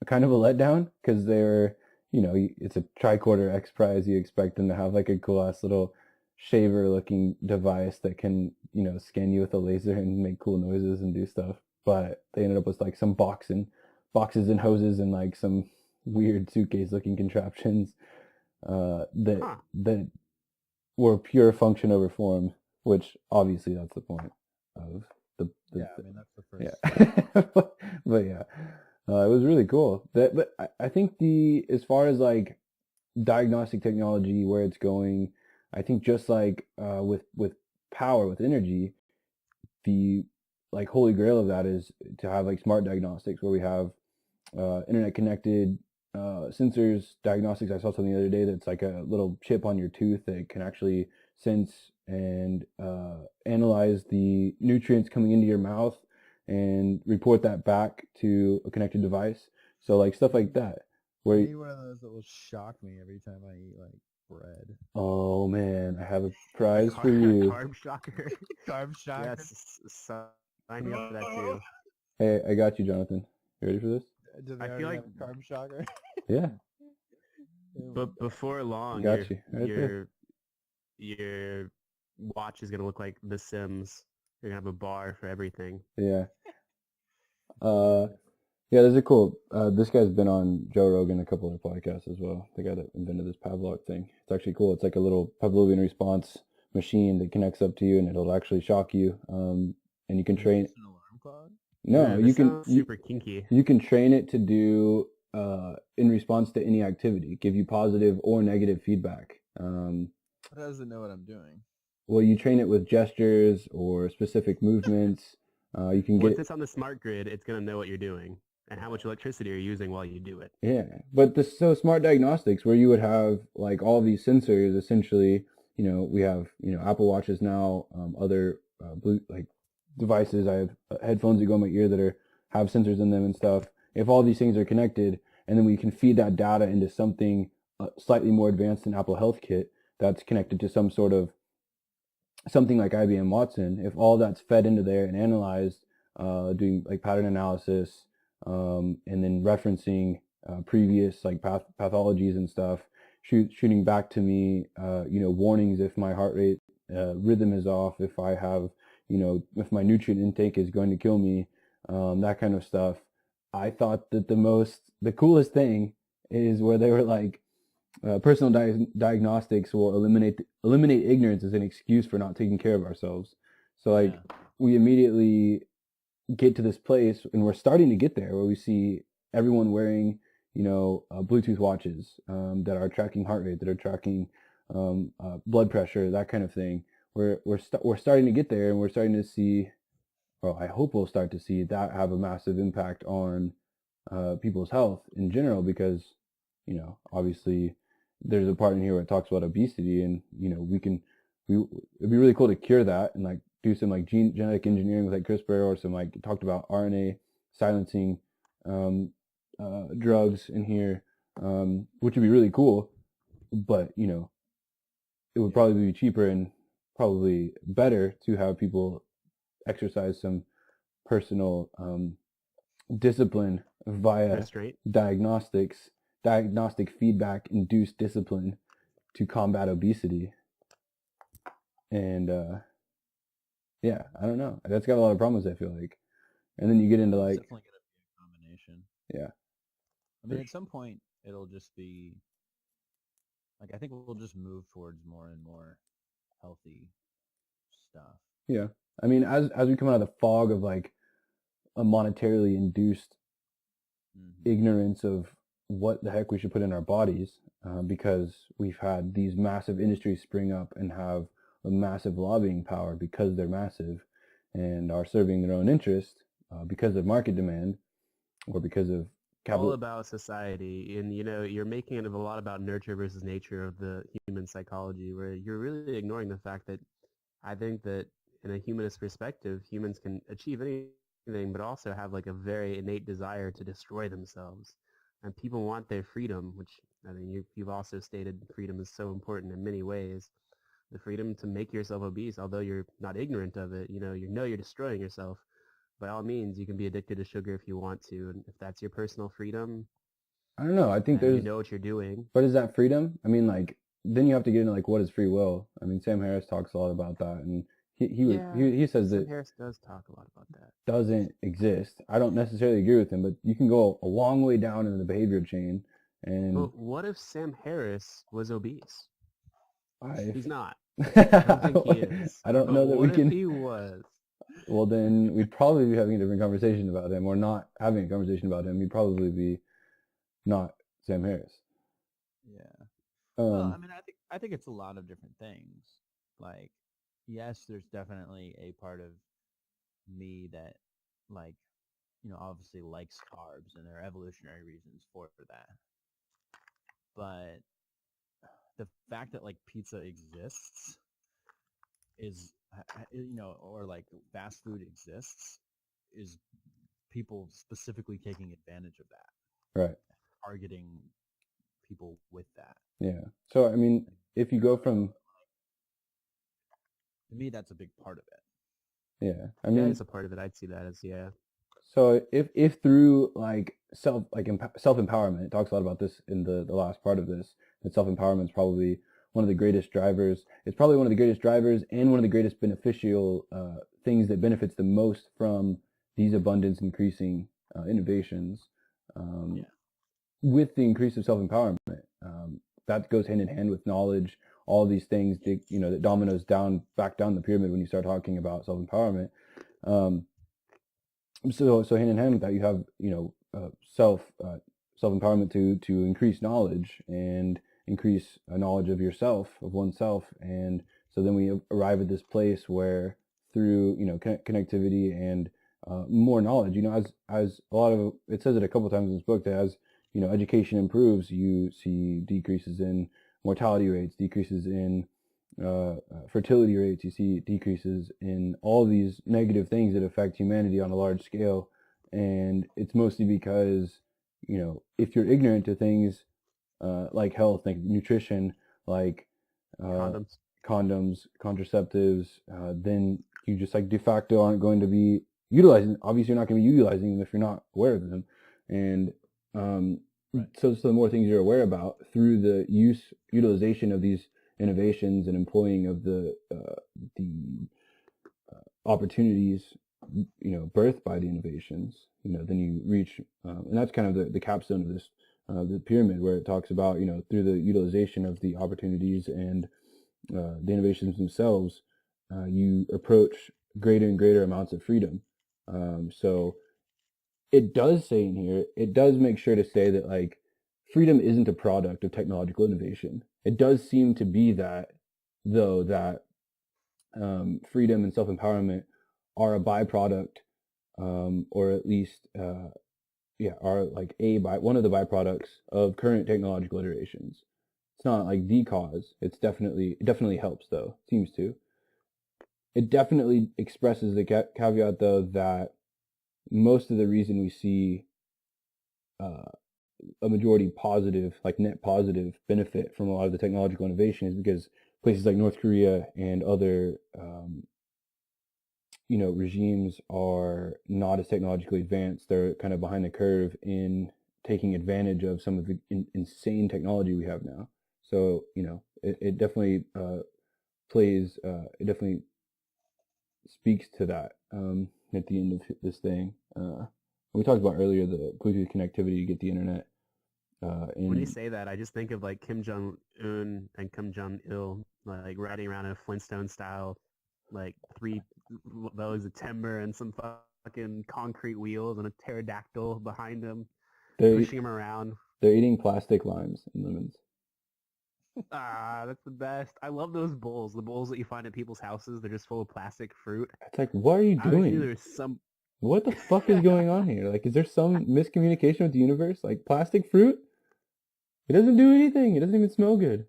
[SPEAKER 1] kind of a letdown because they were, it's a Tricorder X Prize. You expect them to have like a cool ass little shaver looking device that can, scan you with a laser and make cool noises and do stuff. But they ended up with like some boxes and hoses and like some weird suitcase looking contraptions that were pure function over form, which obviously that's the point of the
[SPEAKER 2] yeah, I mean, that's the first.
[SPEAKER 1] Yeah. but yeah, it was really cool. But I think as far as like diagnostic technology, where it's going, I think just like with power, with energy, the like holy grail of that is to have like smart diagnostics where we have internet connected sensors, diagnostics. I saw something the other day that's like a little chip on your tooth that can actually sense and analyze the nutrients coming into your mouth and report that back to a connected device. So like stuff like that.
[SPEAKER 2] I need one of those that will shock me every time I eat like bread.
[SPEAKER 1] Oh man, I have a prize for you.
[SPEAKER 3] Carb shocker.
[SPEAKER 2] Carb shocker.
[SPEAKER 3] Yes, sign me up for that too.
[SPEAKER 1] Hey, I got you, Jonathan. You ready for this?
[SPEAKER 2] Do they
[SPEAKER 3] I feel
[SPEAKER 2] already
[SPEAKER 3] like-
[SPEAKER 2] have a carb shocker?
[SPEAKER 1] Yeah,
[SPEAKER 3] But before long,
[SPEAKER 1] got you. Right there.
[SPEAKER 3] your watch is gonna look like The Sims. You're gonna have a bar for everything.
[SPEAKER 1] Yeah. Yeah, there's a cool. This guy's been on Joe Rogan, a couple of podcasts as well. The guy that invented this Pavlok thing. It's actually cool. It's like a little Pavlovian response machine that connects up to you, and it'll actually shock you. And you can train.
[SPEAKER 2] An alarm clock?
[SPEAKER 1] No,
[SPEAKER 3] Yeah,
[SPEAKER 1] you
[SPEAKER 3] this
[SPEAKER 1] can.
[SPEAKER 3] sounds super kinky.
[SPEAKER 1] You can train it to do in response to any activity, give you positive or negative feedback.
[SPEAKER 2] How does it know what I'm doing?
[SPEAKER 1] Well, you train it with gestures or specific movements. You can
[SPEAKER 3] Once
[SPEAKER 1] get.
[SPEAKER 3] it's on the smart grid, it's gonna know what you're doing and how much electricity you're using while you do it.
[SPEAKER 1] Yeah, but so smart diagnostics where you would have like all these sensors essentially, we have, Apple Watches now, other like devices. I have headphones that go in my ear that have sensors in them and stuff. If all these things are connected and then we can feed that data into something slightly more advanced than Apple Health Kit that's connected to some sort of something like IBM Watson, if all that's fed into there and analyzed, doing like pattern analysis, and then referencing previous like pathologies and stuff, shooting back to me, warnings if my heart rate rhythm is off, if I have, if my nutrient intake is going to kill me, that kind of stuff. I thought that the coolest thing is where they were like, personal diagnostics will eliminate ignorance as an excuse for not taking care of ourselves. So like we immediately get to this place, and we're starting to get there, where we see everyone wearing, Bluetooth watches that are tracking heart rate, that are tracking blood pressure, that kind of thing. We're starting to get there, and we're starting to see, well, I hope we'll start to see that have a massive impact on people's health in general, because, obviously there's a part in here where it talks about obesity, and, it'd be really cool to cure that and like do some like genetic engineering with like CRISPR, or some like talked about RNA silencing drugs in here, which would be really cool. But it would probably be cheaper and probably better to have people exercise some personal discipline via
[SPEAKER 3] Restraint.
[SPEAKER 1] diagnostic feedback induced discipline to combat obesity. And yeah, I don't know. That's got a lot of problems, I feel like. And then you get into like,
[SPEAKER 2] It's definitely gonna be a combination.
[SPEAKER 1] yeah,
[SPEAKER 2] I mean, at some point, it'll just be like, I think we'll just move towards more and more healthy stuff.
[SPEAKER 1] yeah. I mean, as we come out of the fog of like a monetarily induced ignorance of what the heck we should put in our bodies, because we've had these massive industries spring up and have a massive lobbying power because they're massive and are serving their own interest. because of market demand or because of capital.
[SPEAKER 3] All about society, and you're making it a lot about nurture versus nature of the human psychology, where you're really ignoring the fact that I think that in a humanist perspective, humans can achieve anything, but also have like a very innate desire to destroy themselves. And people want their freedom, which I mean, you've also stated freedom is so important in many ways. The freedom to make yourself obese, although you're not ignorant of it, you're destroying yourself. By all means, you can be addicted to sugar if you want to, and if that's your personal freedom,
[SPEAKER 1] I don't know. I think
[SPEAKER 3] and you
[SPEAKER 1] there's,
[SPEAKER 3] know what you're doing.
[SPEAKER 1] but is that freedom? I mean, like, then you have to get into like what is free will. I mean, Sam Harris talks a lot about that, and he says
[SPEAKER 3] Sam
[SPEAKER 1] that
[SPEAKER 3] Harris does talk a lot about that.
[SPEAKER 1] doesn't exist. I don't necessarily agree with him, but you can go a long way down in the behavior chain. And
[SPEAKER 3] But what if Sam Harris was obese? He's not.
[SPEAKER 1] I
[SPEAKER 3] don't think he is.
[SPEAKER 1] I don't
[SPEAKER 3] But
[SPEAKER 1] know that we
[SPEAKER 3] what
[SPEAKER 1] can.
[SPEAKER 3] if he was?
[SPEAKER 1] Well, then we'd probably be having a different conversation about him, or not having a conversation about him. He'd probably be not Sam Harris.
[SPEAKER 2] Yeah. Well,
[SPEAKER 1] Um,
[SPEAKER 2] I mean, I think it's a lot of different things. Like, yes, there's definitely a part of me that, like, obviously likes carbs, and there are evolutionary reasons for that. But the fact that like pizza exists is, or like fast food exists, is people specifically taking advantage of that,
[SPEAKER 1] right.
[SPEAKER 2] targeting people with that.
[SPEAKER 1] Yeah. So, I mean, if you go from,
[SPEAKER 2] To me, that's a big part of it.
[SPEAKER 1] yeah, I
[SPEAKER 3] Yeah,
[SPEAKER 1] mean,
[SPEAKER 3] it's a part of it. I'd see that as, yeah.
[SPEAKER 1] so if through like self empowerment, it talks a lot about this in the last part of this, that self empowerment is probably one of the greatest drivers. It's probably one of the greatest drivers and one of the greatest beneficial things that benefits the most from these abundance increasing innovations.
[SPEAKER 2] Yeah.
[SPEAKER 1] With the increase of self empowerment, that goes hand in hand with knowledge. All these things that that dominoes back down the pyramid when you start talking about self empowerment. So hand in hand with that, you have self empowerment to increase knowledge and increase knowledge of yourself, of oneself, and so then we arrive at this place where through connectivity and more knowledge, as a lot of it says it a couple times in this book, that as education improves, you see decreases in mortality rates, decreases in fertility rates, you see decreases in all these negative things that affect humanity on a large scale. And it's mostly because, if you're ignorant to things like health, like nutrition, like condoms, contraceptives, then you just like de facto aren't going to be utilizing. Obviously, you're not going to be utilizing them if you're not aware of them. And
[SPEAKER 2] Right.
[SPEAKER 1] So the more things you're aware about through the utilization of these innovations and employing of the opportunities, birthed by the innovations, then you reach, and that's kind of the capstone of this, the pyramid, where it talks about, through the utilization of the opportunities and the innovations themselves, you approach greater and greater amounts of freedom. So it does say in here, it does make sure to say that like freedom isn't a product of technological innovation. It does seem to be that, though, that freedom and self-empowerment are a byproduct, or at least, are like one of the byproducts of current technological iterations. It's not like the cause. It definitely helps, though. It seems to. It definitely expresses the caveat, though, that most of the reason we see a majority positive, like net positive benefit from a lot of the technological innovation is because places like North Korea and other, regimes are not as technologically advanced. They're kind of behind the curve in taking advantage of some of the insane technology we have now. So, it definitely it definitely speaks to that at the end of this thing. We talked about earlier the Bluetooth connectivity to get the internet.
[SPEAKER 3] When you say that, I just think of like Kim Jong-un and Kim Jong-il, like riding around in a Flintstone style, like 3 loads of timber and some fucking concrete wheels and a pterodactyl behind them, pushing them around.
[SPEAKER 1] They're eating plastic limes and lemons.
[SPEAKER 3] Ah, that's the best. I love those bowls. The bowls that you find at people's houses, they're just full of plastic fruit.
[SPEAKER 1] It's like, what are you doing?
[SPEAKER 3] There's some
[SPEAKER 1] What the fuck is going on here? Like, is there some miscommunication with the universe? Like, plastic fruit? It doesn't do anything. It doesn't even smell good.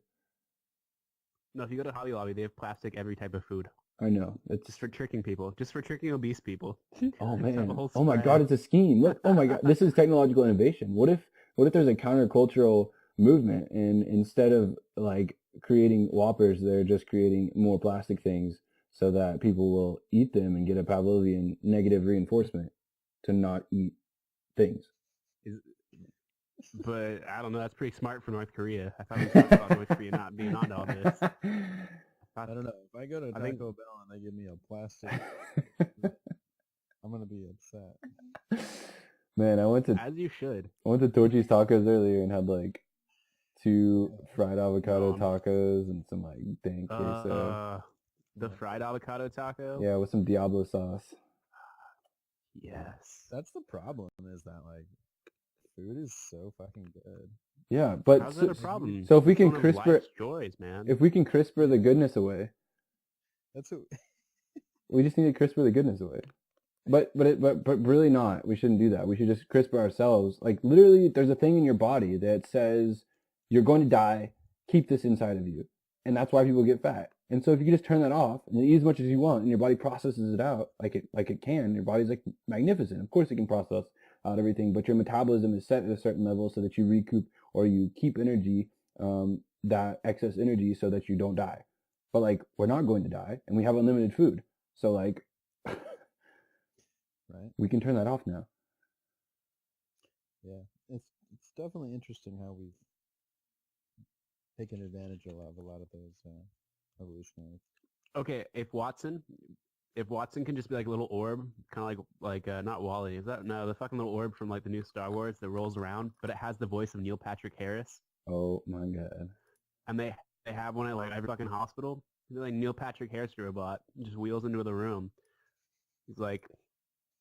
[SPEAKER 3] No, if you go to Hobby Lobby, they have plastic every type of food.
[SPEAKER 1] I know. It's
[SPEAKER 3] Just for tricking people. Just for tricking obese people.
[SPEAKER 1] oh
[SPEAKER 3] They have a
[SPEAKER 1] man.
[SPEAKER 3] whole
[SPEAKER 1] Oh my
[SPEAKER 3] spread.
[SPEAKER 1] god, it's a scheme. Look, oh my god, this is technological innovation. What if there's a countercultural movement and instead of like creating Whoppers, they're just creating more plastic things so that people will eat them and get a Pavlovian negative reinforcement to not eat things.
[SPEAKER 3] But I don't know. That's pretty smart for North Korea. I thought we talked about North Korea not being onto all this.
[SPEAKER 2] I don't know. If I go to
[SPEAKER 3] I
[SPEAKER 2] Taco
[SPEAKER 3] think-
[SPEAKER 2] Bell and they give me a plastic, I'm gonna be upset.
[SPEAKER 1] Man, I went to
[SPEAKER 3] As you should.
[SPEAKER 1] Torchy's Tacos earlier and had like 2 fried avocado
[SPEAKER 3] Um,
[SPEAKER 1] tacos and some like dank queso.
[SPEAKER 3] The fried avocado taco?
[SPEAKER 1] Yeah, with some Diablo sauce.
[SPEAKER 3] Yes.
[SPEAKER 2] That's the problem. Is that like food is so fucking good.
[SPEAKER 1] Yeah, but
[SPEAKER 3] How's that a problem?
[SPEAKER 1] so if we
[SPEAKER 3] It's
[SPEAKER 1] can
[SPEAKER 3] one of
[SPEAKER 1] CRISPR,
[SPEAKER 3] life's joys, man.
[SPEAKER 1] if we can CRISPR the goodness away,
[SPEAKER 2] That's what.
[SPEAKER 1] we just need to CRISPR the goodness away. But really not. We shouldn't do that. We should just CRISPR ourselves. Like literally, there's a thing in your body that says you're going to die. Keep this inside of you, and that's why people get fat. And so if you can just turn that off and eat as much as you want, and your body processes it out like it can, your body's like magnificent. Of course, it can process out everything, but your metabolism is set at a certain level so that you recoup or you keep energy, that excess energy, so that you don't die. But like we're not going to die, and we have unlimited food, so like.
[SPEAKER 2] Right.
[SPEAKER 1] We can turn that off now.
[SPEAKER 2] Yeah. It's definitely interesting how we've taken advantage of a lot of those evolutionary.
[SPEAKER 3] Okay, if Watson can just be like a little orb, kind of like not Wally, is that no the fucking little orb from like the new Star Wars that rolls around, but it has the voice of Neil Patrick Harris,
[SPEAKER 1] Oh my god.
[SPEAKER 3] and they have one at like every fucking hospital. He's like Neil Patrick Harris robot just wheels into the room. He's like,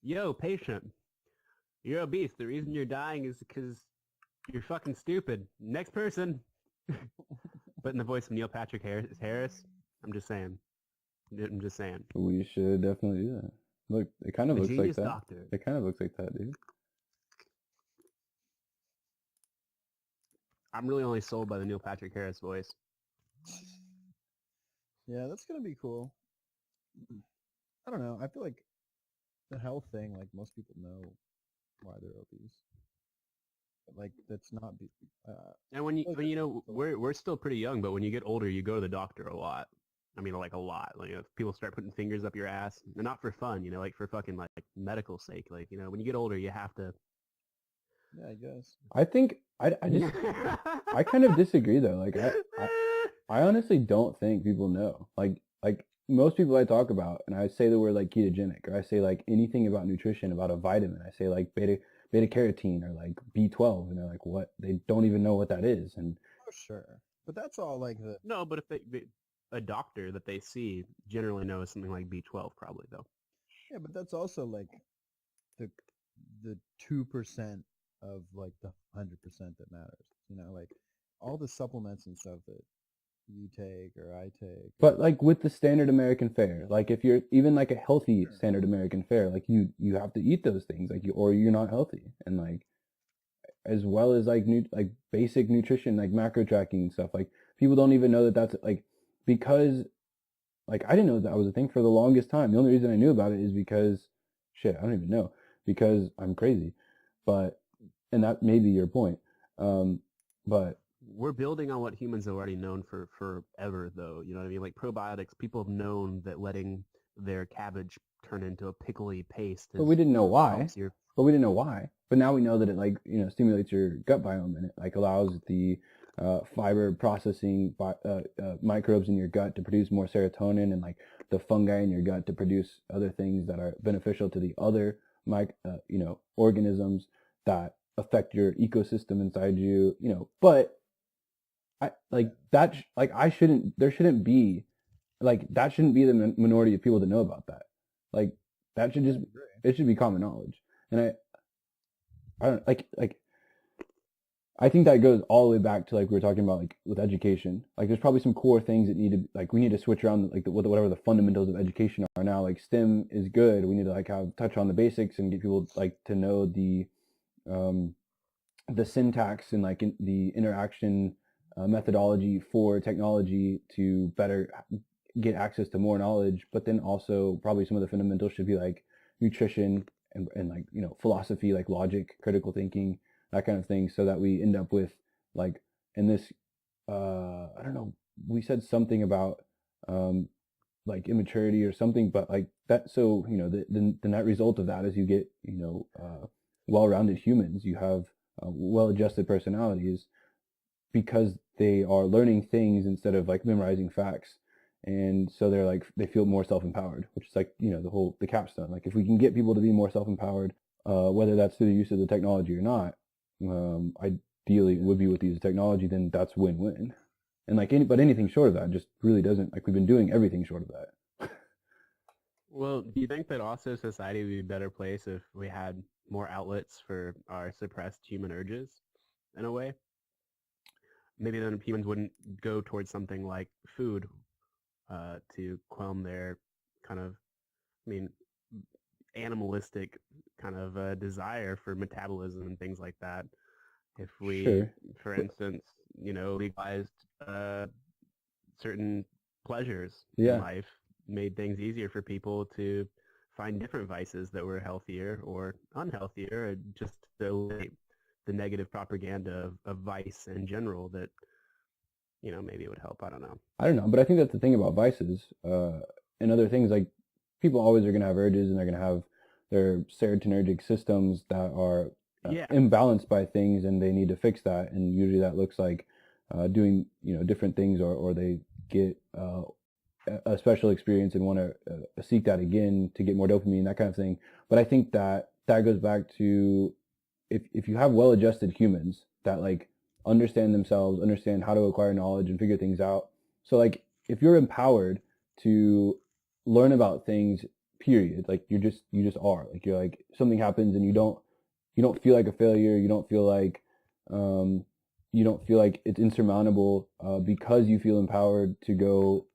[SPEAKER 3] "Yo, patient, you're obese. The reason you're dying is because you're fucking stupid. Next person." But in the voice of Neil Patrick Harris, I'm just saying.
[SPEAKER 1] We should definitely do that. Look, it kind of
[SPEAKER 3] The
[SPEAKER 1] looks like
[SPEAKER 3] genius
[SPEAKER 1] that.
[SPEAKER 3] doctor.
[SPEAKER 1] It kind of looks like that, dude.
[SPEAKER 3] I'm really only sold by the Neil Patrick Harris voice.
[SPEAKER 2] Yeah, that's gonna be cool. I don't know. I feel like the health thing, like most people know why they're obese. But, like that's not.
[SPEAKER 3] And when
[SPEAKER 2] Okay.
[SPEAKER 3] you know we're still pretty young, but when you get older, you go to the doctor a lot. I mean, like a lot. Like if people start putting fingers up your ass, and not for fun, like for fucking like medical sake. Like when you get older, you have to.
[SPEAKER 2] Yeah, I guess.
[SPEAKER 1] I think I just I kind of disagree though. Like I honestly don't think people know. Like most people I talk about, and I say the word like ketogenic, or I say like anything about nutrition, about a vitamin. I say like beta carotene or like B12, and they're like, what? They don't even know what that is. And
[SPEAKER 2] For sure. But that's all like the.
[SPEAKER 3] No, but if a doctor that they see generally knows something like B12, probably though.
[SPEAKER 2] Yeah, but that's also like the 2% of like the 100% that matters. Like all the supplements and stuff that you take or I take.
[SPEAKER 1] but like with the standard American fare, like if you're even like a healthy standard American fare, like you have to eat those things, like or you're not healthy, and like as well as like like basic nutrition, like macro tracking and stuff. Like people don't even know that that's like because like I didn't know that was a thing for the longest time. The only reason I knew about it is because shit, I don't even know, because I'm crazy. But and that may be your point. But
[SPEAKER 3] We're building on what humans have already known for forever, though. You know what I mean? Like probiotics, people have known that letting their cabbage turn into a pickly paste.
[SPEAKER 1] but we didn't know why.
[SPEAKER 3] helps your-
[SPEAKER 1] But we didn't know why. But now we know that it like stimulates your gut biome, and it like allows the fiber processing microbes in your gut to produce more serotonin, and like the fungi in your gut to produce other things that are beneficial to the other organisms that affect your ecosystem inside you. But I like that. There shouldn't be like that shouldn't be the minority of people to know about that. Like that should just it should be common knowledge. And I don't like I think that goes all the way back to like we were talking about like with education. Like there's probably some core things that need to like we need to switch around like whatever the fundamentals of education are now. Like STEM is good. We need to like have touch on the basics and get people like to know um the syntax and like the interaction methodology for technology to better get access to more knowledge. But then also probably some of the fundamentals should be like nutrition and like philosophy, like logic, critical thinking, that kind of thing, so that we end up with like in this I don't know, we said something about um like immaturity or something, but like that, so the net result of that is you get well-rounded humans. You have well-adjusted personalities because they are learning things instead of like memorizing facts. And so they're like they feel more self-empowered, which is like the capstone. Like if we can get people to be more self-empowered, whether that's through the use of the technology or not, ideally it would be with the use of technology, then that's win-win. And like anything short of that just really doesn't, like we've been doing everything short of that.
[SPEAKER 3] Well, do you think that also society would be a better place if we had more outlets for our suppressed human urges in a way? Maybe then humans wouldn't go towards something like food to quell their kind of, I mean, animalistic kind of desire for metabolism and things like that. If we,
[SPEAKER 1] Sure.
[SPEAKER 3] for instance, legalized certain pleasures in
[SPEAKER 1] Yeah.
[SPEAKER 3] life, made things easier for people to find different vices that were healthier or unhealthier, or just to eliminate the negative propaganda of vice in general that, maybe it would help. I don't know.
[SPEAKER 1] I don't know, but I think that's the thing about vices and other things. Like people always are going to have urges, and they're going to have their serotonergic systems that are
[SPEAKER 3] Yeah.
[SPEAKER 1] imbalanced by things, and they need to fix that. And usually that looks like doing different things, or they get a special experience and want to seek that again to get more dopamine, that kind of thing. But I think that goes back to if you have well-adjusted humans that like understand themselves, understand how to acquire knowledge and figure things out. So like if you're empowered to learn about things, period, like you just are, like you're like something happens and you don't feel like a failure, um you don't feel like it's insurmountable because you feel empowered to go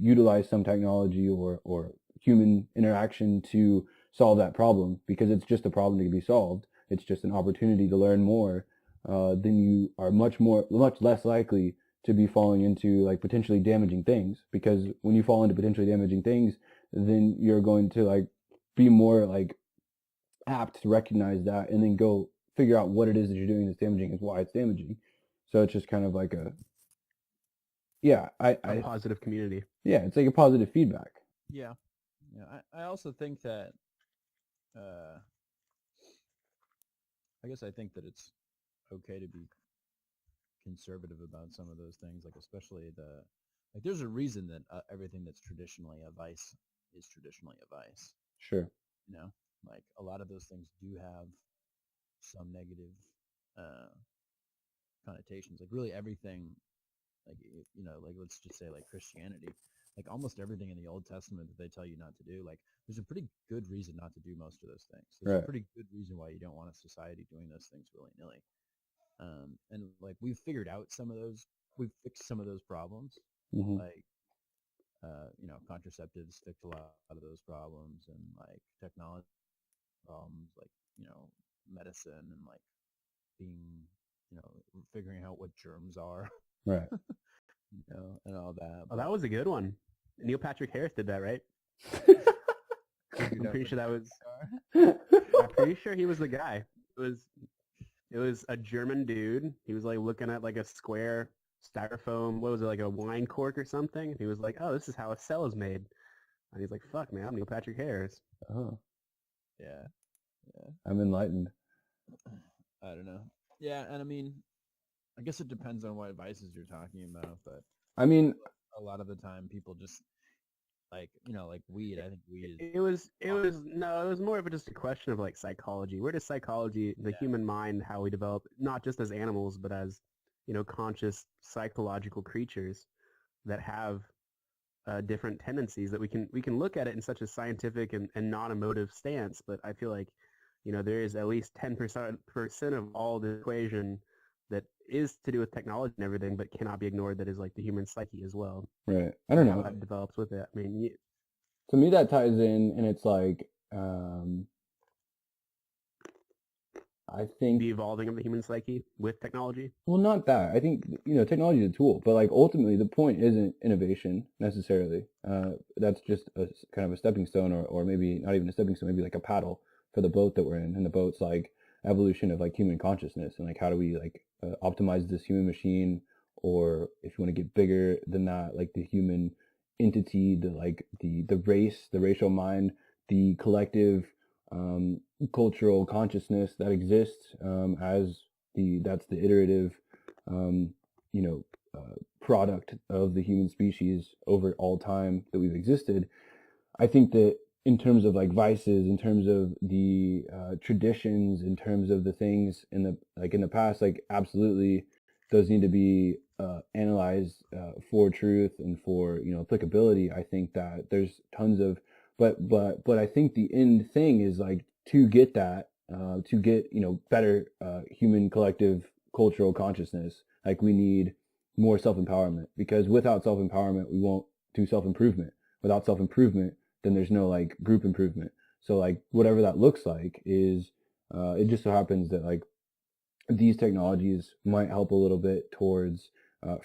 [SPEAKER 1] utilize some technology or human interaction to solve that problem, because it's just a problem to be solved. It's just an opportunity to learn more. Then you are much less likely to be falling into like potentially damaging things, because when you fall into potentially damaging things, then you're going to like be more like apt to recognize that and then go figure out what it is that you're doing that's damaging and why it's damaging. So it's just kind of like a
[SPEAKER 3] positive community.
[SPEAKER 1] Yeah, it's like a positive feedback.
[SPEAKER 2] Yeah. I also think that I guess I think that it's okay to be conservative about some of those things, like especially there's a reason that everything that's traditionally a vice is traditionally a vice.
[SPEAKER 1] Sure.
[SPEAKER 2] Like a lot of those things do have some negative connotations. Like really everything, like like let's just say like Christianity, like almost everything in the Old Testament that they tell you not to do, like there's a pretty good reason not to do most of those things. There's a pretty good reason why you don't want a society doing those things willy-nilly. And like we've figured out we've fixed some of those problems.
[SPEAKER 1] Mm-hmm.
[SPEAKER 2] Like contraceptives fixed a lot of those problems, and like technology problems, like medicine, and like being figuring out what germs are,
[SPEAKER 1] right?
[SPEAKER 2] And all that.
[SPEAKER 3] Oh, that was a good one. Neil Patrick Harris did that, right? I'm pretty sure that was. I'm pretty sure he was the guy. It was a German dude. He was like looking at like a square styrofoam. What was it, like a wine cork or something? And he was like, "Oh, this is how a cell is made." And he's like, "Fuck, man, I'm Neil Patrick Harris."
[SPEAKER 1] Oh,
[SPEAKER 2] yeah.
[SPEAKER 1] I'm enlightened.
[SPEAKER 2] I don't know. Yeah, and I mean, I guess it depends on what vices you're talking about, but
[SPEAKER 1] I mean,
[SPEAKER 2] a lot of the time people just like like weed. I think weed is.
[SPEAKER 3] It was more of just a question of like psychology. Where does psychology, the human mind, how we develop, not just as animals, but as conscious psychological creatures that have different tendencies, that we can look at it in such a scientific and non-emotive stance. But I feel like there is at least 10% of all the equation that is to do with technology and everything, but cannot be ignored, that is like the human psyche as well.
[SPEAKER 1] Right. I don't
[SPEAKER 3] How
[SPEAKER 1] know.
[SPEAKER 3] that develops with it. I mean,
[SPEAKER 1] To me, that ties in, and it's like, I think,
[SPEAKER 3] the evolving of the human psyche with technology.
[SPEAKER 1] well, not that. I think, technology is a tool, but like ultimately the point isn't innovation necessarily. That's just a kind of a stepping stone, or maybe not even a stepping stone, maybe like a paddle for the boat that we're in. And the boat's like evolution of like human consciousness, and like how do we like optimize this human machine, or if you want to get bigger than that, like the human entity, the race, the racial mind, the collective cultural consciousness that exists as that's the iterative um, you know product of the human species over all time that we've existed. I think that in terms of like vices, in terms of the traditions, in terms of the things in the past, like absolutely those need to be analyzed for truth and for applicability. I think that there's tons of but I think the end thing is like to get that to get better human collective cultural consciousness. Like we need more self-empowerment, because without self-empowerment we won't do self-improvement. Without self-improvement, then there's no like group improvement. So like whatever that looks like is it just so happens that like these technologies might help a little bit towards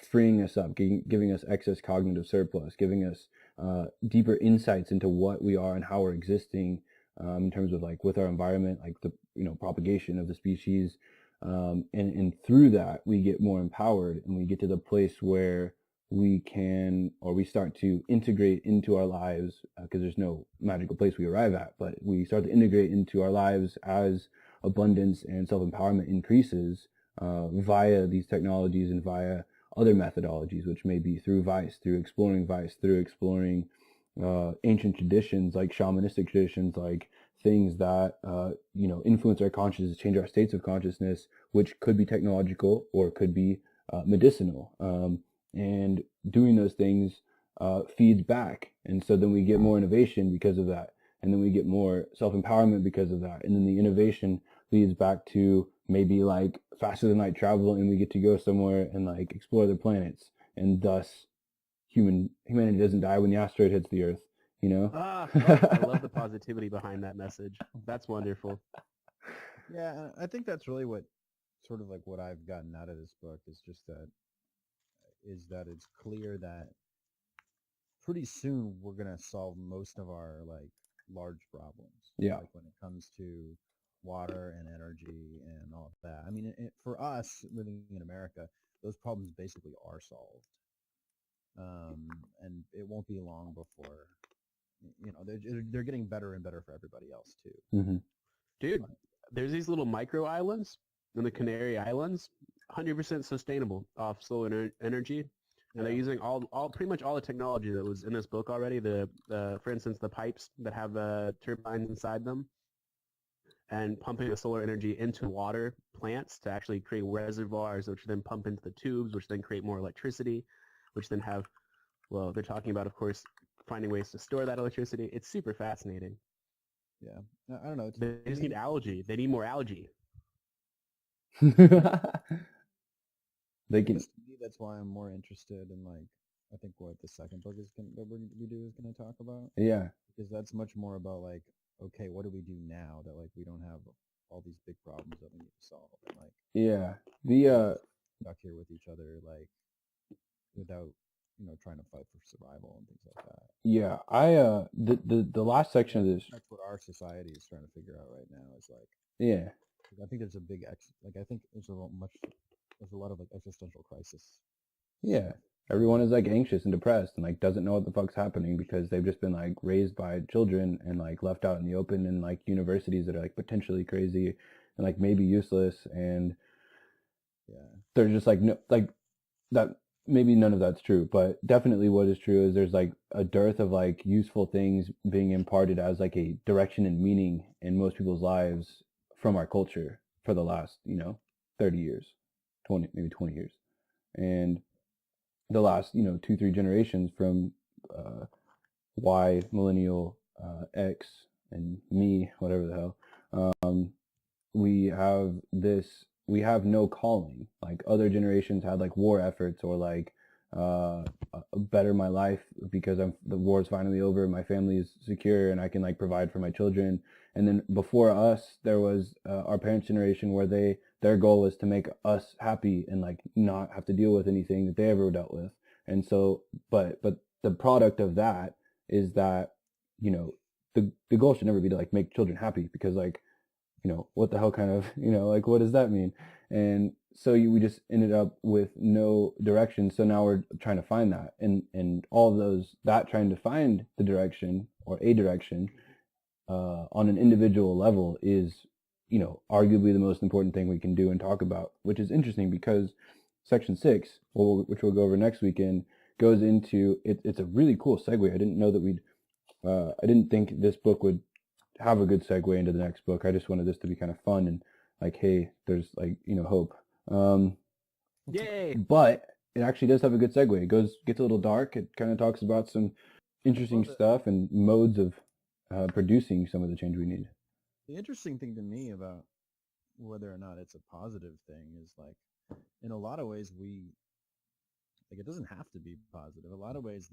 [SPEAKER 1] freeing us up, giving us excess cognitive surplus, giving us deeper insights into what we are and how we're existing in terms of like with our environment, like the propagation of the species, and through that we get more empowered, and we get to the place where we can, or we start to integrate into our lives, because there's no magical place we arrive at, but we start to integrate into our lives as abundance and self-empowerment increases via these technologies and via other methodologies, which may be through vice, through exploring ancient traditions, like shamanistic traditions, like things that influence our consciousness, change our states of consciousness, which could be technological or could be medicinal. And doing those things feeds back, and so then we get more innovation because of that, and then we get more self-empowerment because of that, and then the innovation leads back to maybe like faster than light travel, and we get to go somewhere and like explore other planets, and thus humanity doesn't die when the asteroid hits the Earth.
[SPEAKER 3] I love the positivity behind that message. That's wonderful.
[SPEAKER 2] Yeah, I think that's really what sort of like what I've gotten out of this book is just that it's clear that pretty soon we're gonna solve most of our like large problems.
[SPEAKER 1] Yeah.
[SPEAKER 2] Like when it comes to water and energy and all of that. I mean, for us living in America, those problems basically are solved. And it won't be long before, they're getting better and better for everybody else too.
[SPEAKER 1] Mm-hmm.
[SPEAKER 3] Dude, there's these little micro islands in the Canary Islands, 100% sustainable off solar energy. And they're using pretty much all the technology that was in this book already. For instance, the pipes that have turbines inside them, and pumping the solar energy into water plants to actually create reservoirs, which then pump into the tubes, which then create more electricity, which then they're talking about, of course, finding ways to store that electricity. It's super fascinating.
[SPEAKER 2] Yeah. I don't know.
[SPEAKER 3] They just need algae. They need more algae.
[SPEAKER 1] They can.
[SPEAKER 2] That's why I'm more interested in like, I think what the second book is that we're going to talk about.
[SPEAKER 1] Yeah.
[SPEAKER 2] Because that's much more about like, okay, what do we do now that like we don't have all these big problems that we need to solve, and like stuck here with each other, like without trying to fight for survival and things like that.
[SPEAKER 1] Yeah, the last section of this.
[SPEAKER 2] That's what our society is trying to figure out right now. Is like,
[SPEAKER 1] yeah,
[SPEAKER 2] I think there's a big I think there's a lot of like existential crisis.
[SPEAKER 1] Yeah, everyone is like anxious and depressed and like doesn't know what the fuck's happening, because they've just been like raised by children and like left out in the open in like universities that are like potentially crazy and like maybe useless, and they're just like no, like that. Maybe none of that's true, but definitely what is true is there's like a dearth of like useful things being imparted as like a direction and meaning in most people's lives from our culture for the last 30 years, 20 years, and the last 2-3 generations from Y, millennial, X, and me, whatever the hell. We have this we have no calling. Like other generations had like war efforts or like better my life because the war's finally over, my family is secure, and I can like provide for my children. And then before us, there was our parents' generation where their goal was to make us happy and like not have to deal with anything that they ever dealt with. And so, but the product of that is that, you know, the goal should never be to like make children happy, because like, you know, what the hell kind of, you know, like what does that mean? And so we just ended up with no direction. So now we're trying to find that, and all of those, that trying to find the direction or a direction on an individual level is, you know, arguably the most important thing we can do and talk about, which is interesting because section 6, which we'll go over next weekend, goes into it. It's a really cool segue. I didn't know that I didn't think this book would have a good segue into the next book. I just wanted this to be kind of fun and like, hey, there's like, you know, hope.
[SPEAKER 3] Yay!
[SPEAKER 1] But it actually does have a good segue. It gets a little dark. It kind of talks about some interesting stuff and modes of producing some of the change we need.
[SPEAKER 2] The interesting thing to me about whether or not it's a positive thing is like, in a lot of ways it doesn't have to be positive. A lot of ways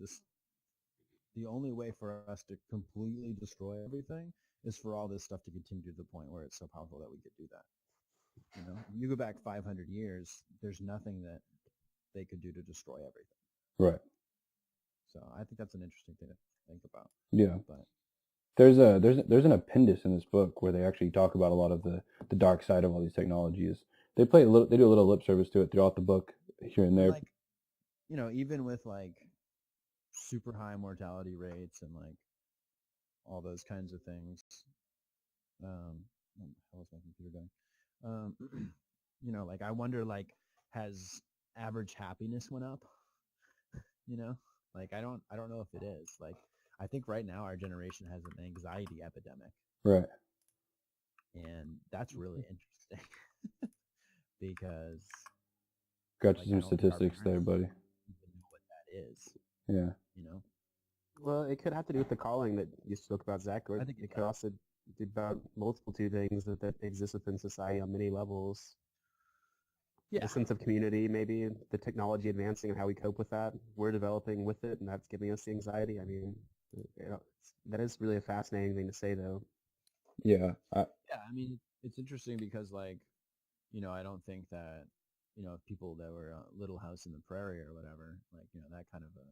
[SPEAKER 2] the only way for us to completely destroy everything is for all this stuff to continue to the point where it's so powerful that we could do that. You know, you go back 500 years, there's nothing that they could do to destroy everything.
[SPEAKER 1] Right.
[SPEAKER 2] So I think that's an interesting thing to think about.
[SPEAKER 1] Yeah.
[SPEAKER 2] But
[SPEAKER 1] there's an appendix in this book where they actually talk about a lot of the dark side of all these technologies. They do a little lip service to it throughout the book here and there.
[SPEAKER 2] Like, you know, even with like super high mortality rates and like all those kinds of things. How is my computer going? You know, like I wonder, like, has average happiness went up? You know, like I don't know if it is. Like, I think right now our generation has an anxiety epidemic.
[SPEAKER 1] Right.
[SPEAKER 2] And that's really interesting because
[SPEAKER 1] got
[SPEAKER 2] like,
[SPEAKER 1] you some statistics there, buddy.
[SPEAKER 2] Even know what that is.
[SPEAKER 1] Yeah.
[SPEAKER 2] You know.
[SPEAKER 3] Well, it could have to do with the calling that you spoke about, Zach, or
[SPEAKER 2] I think
[SPEAKER 3] it could also do about multiple two things that exist within society on many levels.
[SPEAKER 2] Yeah.
[SPEAKER 3] The sense of community, maybe the technology advancing and how we cope with that. We're developing with it, and that's giving us the anxiety. I mean, you know, that is really a fascinating thing to say, though.
[SPEAKER 1] Yeah.
[SPEAKER 2] I mean, it's interesting because, like, you know, I don't think that, you know, people that were Little House in the Prairie or whatever, like, you know, that kind of a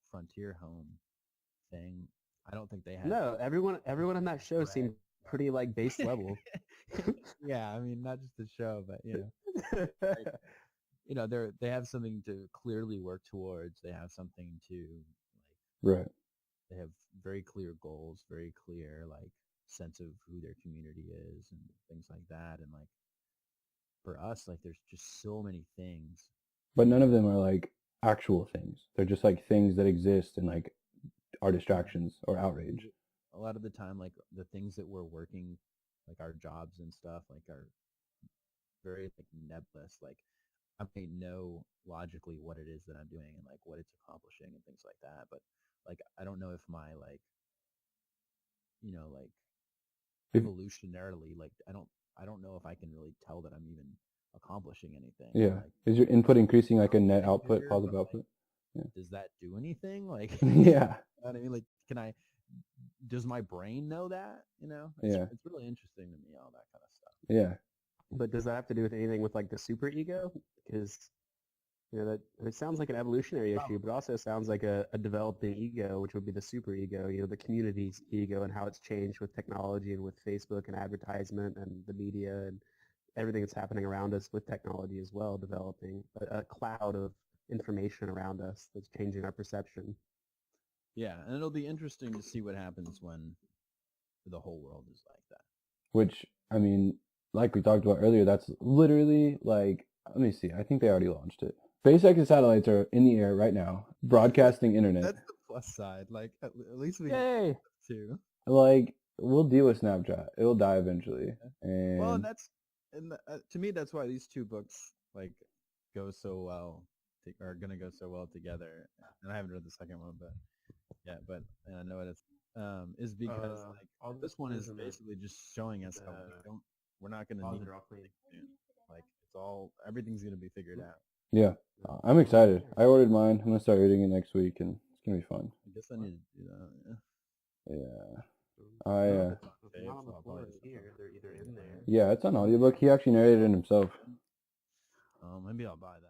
[SPEAKER 2] frontier home thing, I don't think they had.
[SPEAKER 3] No, everyone on that show seemed pretty like base level.
[SPEAKER 2] Yeah, I mean, not just the show, but you know, like, you know, they have something to clearly work towards. They have something to like.
[SPEAKER 1] Right.
[SPEAKER 2] They have very clear goals, very clear like sense of who their community is and things like that. And like for us, like there's just so many things.
[SPEAKER 1] But none of them are like actual things. They're just like things that exist and like are distractions or outrage.
[SPEAKER 2] A lot of the time, like the things that we're working, like our jobs and stuff, like are very like nebulous. Like I may know logically what it is that I'm doing and like what it's accomplishing and things like that, but like I don't know if my like, you know, like evolutionarily, like I don't know if I can really tell that I'm even accomplishing anything.
[SPEAKER 1] Yeah.
[SPEAKER 2] Like,
[SPEAKER 1] is your input increasing like a net output, positive output?
[SPEAKER 2] Yeah. Does that do anything? Like,
[SPEAKER 1] yeah.
[SPEAKER 2] You know what I mean, like, does my brain know that? You know, it's really interesting to me, all that kind of stuff.
[SPEAKER 1] Yeah.
[SPEAKER 3] But does that have to do with anything with like the super ego? Because you know that it sounds like an evolutionary issue, but also sounds like a developing ego, which would be the super ego. You know, the community's ego and how it's changed with technology and with Facebook and advertisement and the media and everything that's happening around us with technology as well, developing a cloud of information around us that's changing our perception.
[SPEAKER 2] Yeah, and it'll be interesting to see what happens when the whole world is like that.
[SPEAKER 1] Which, I mean, like we talked about earlier, that's literally like, let me see, I think they already launched it. SpaceX satellites are in the air right now, broadcasting internet.
[SPEAKER 2] That's the plus side. Like, at least we
[SPEAKER 3] Yay!
[SPEAKER 2] too.
[SPEAKER 1] Like, we'll deal with Snapchat. It'll die eventually. And
[SPEAKER 2] well, to me, that's why these two books like go so well, are gonna go so well together. And I haven't read the second one, but yeah, but I know what it's is because like this one is basically just showing us how we're not gonna need it soon. everything's gonna be figured out.
[SPEAKER 1] Yeah, I'm excited. I ordered mine. I'm gonna start reading it next week, and it's gonna be fun.
[SPEAKER 2] I guess I need to do that.
[SPEAKER 1] Yeah,
[SPEAKER 3] It's not on the floor here. They're either in there.
[SPEAKER 1] yeah, it's on audiobook. He actually narrated it himself.
[SPEAKER 2] Maybe I'll buy that.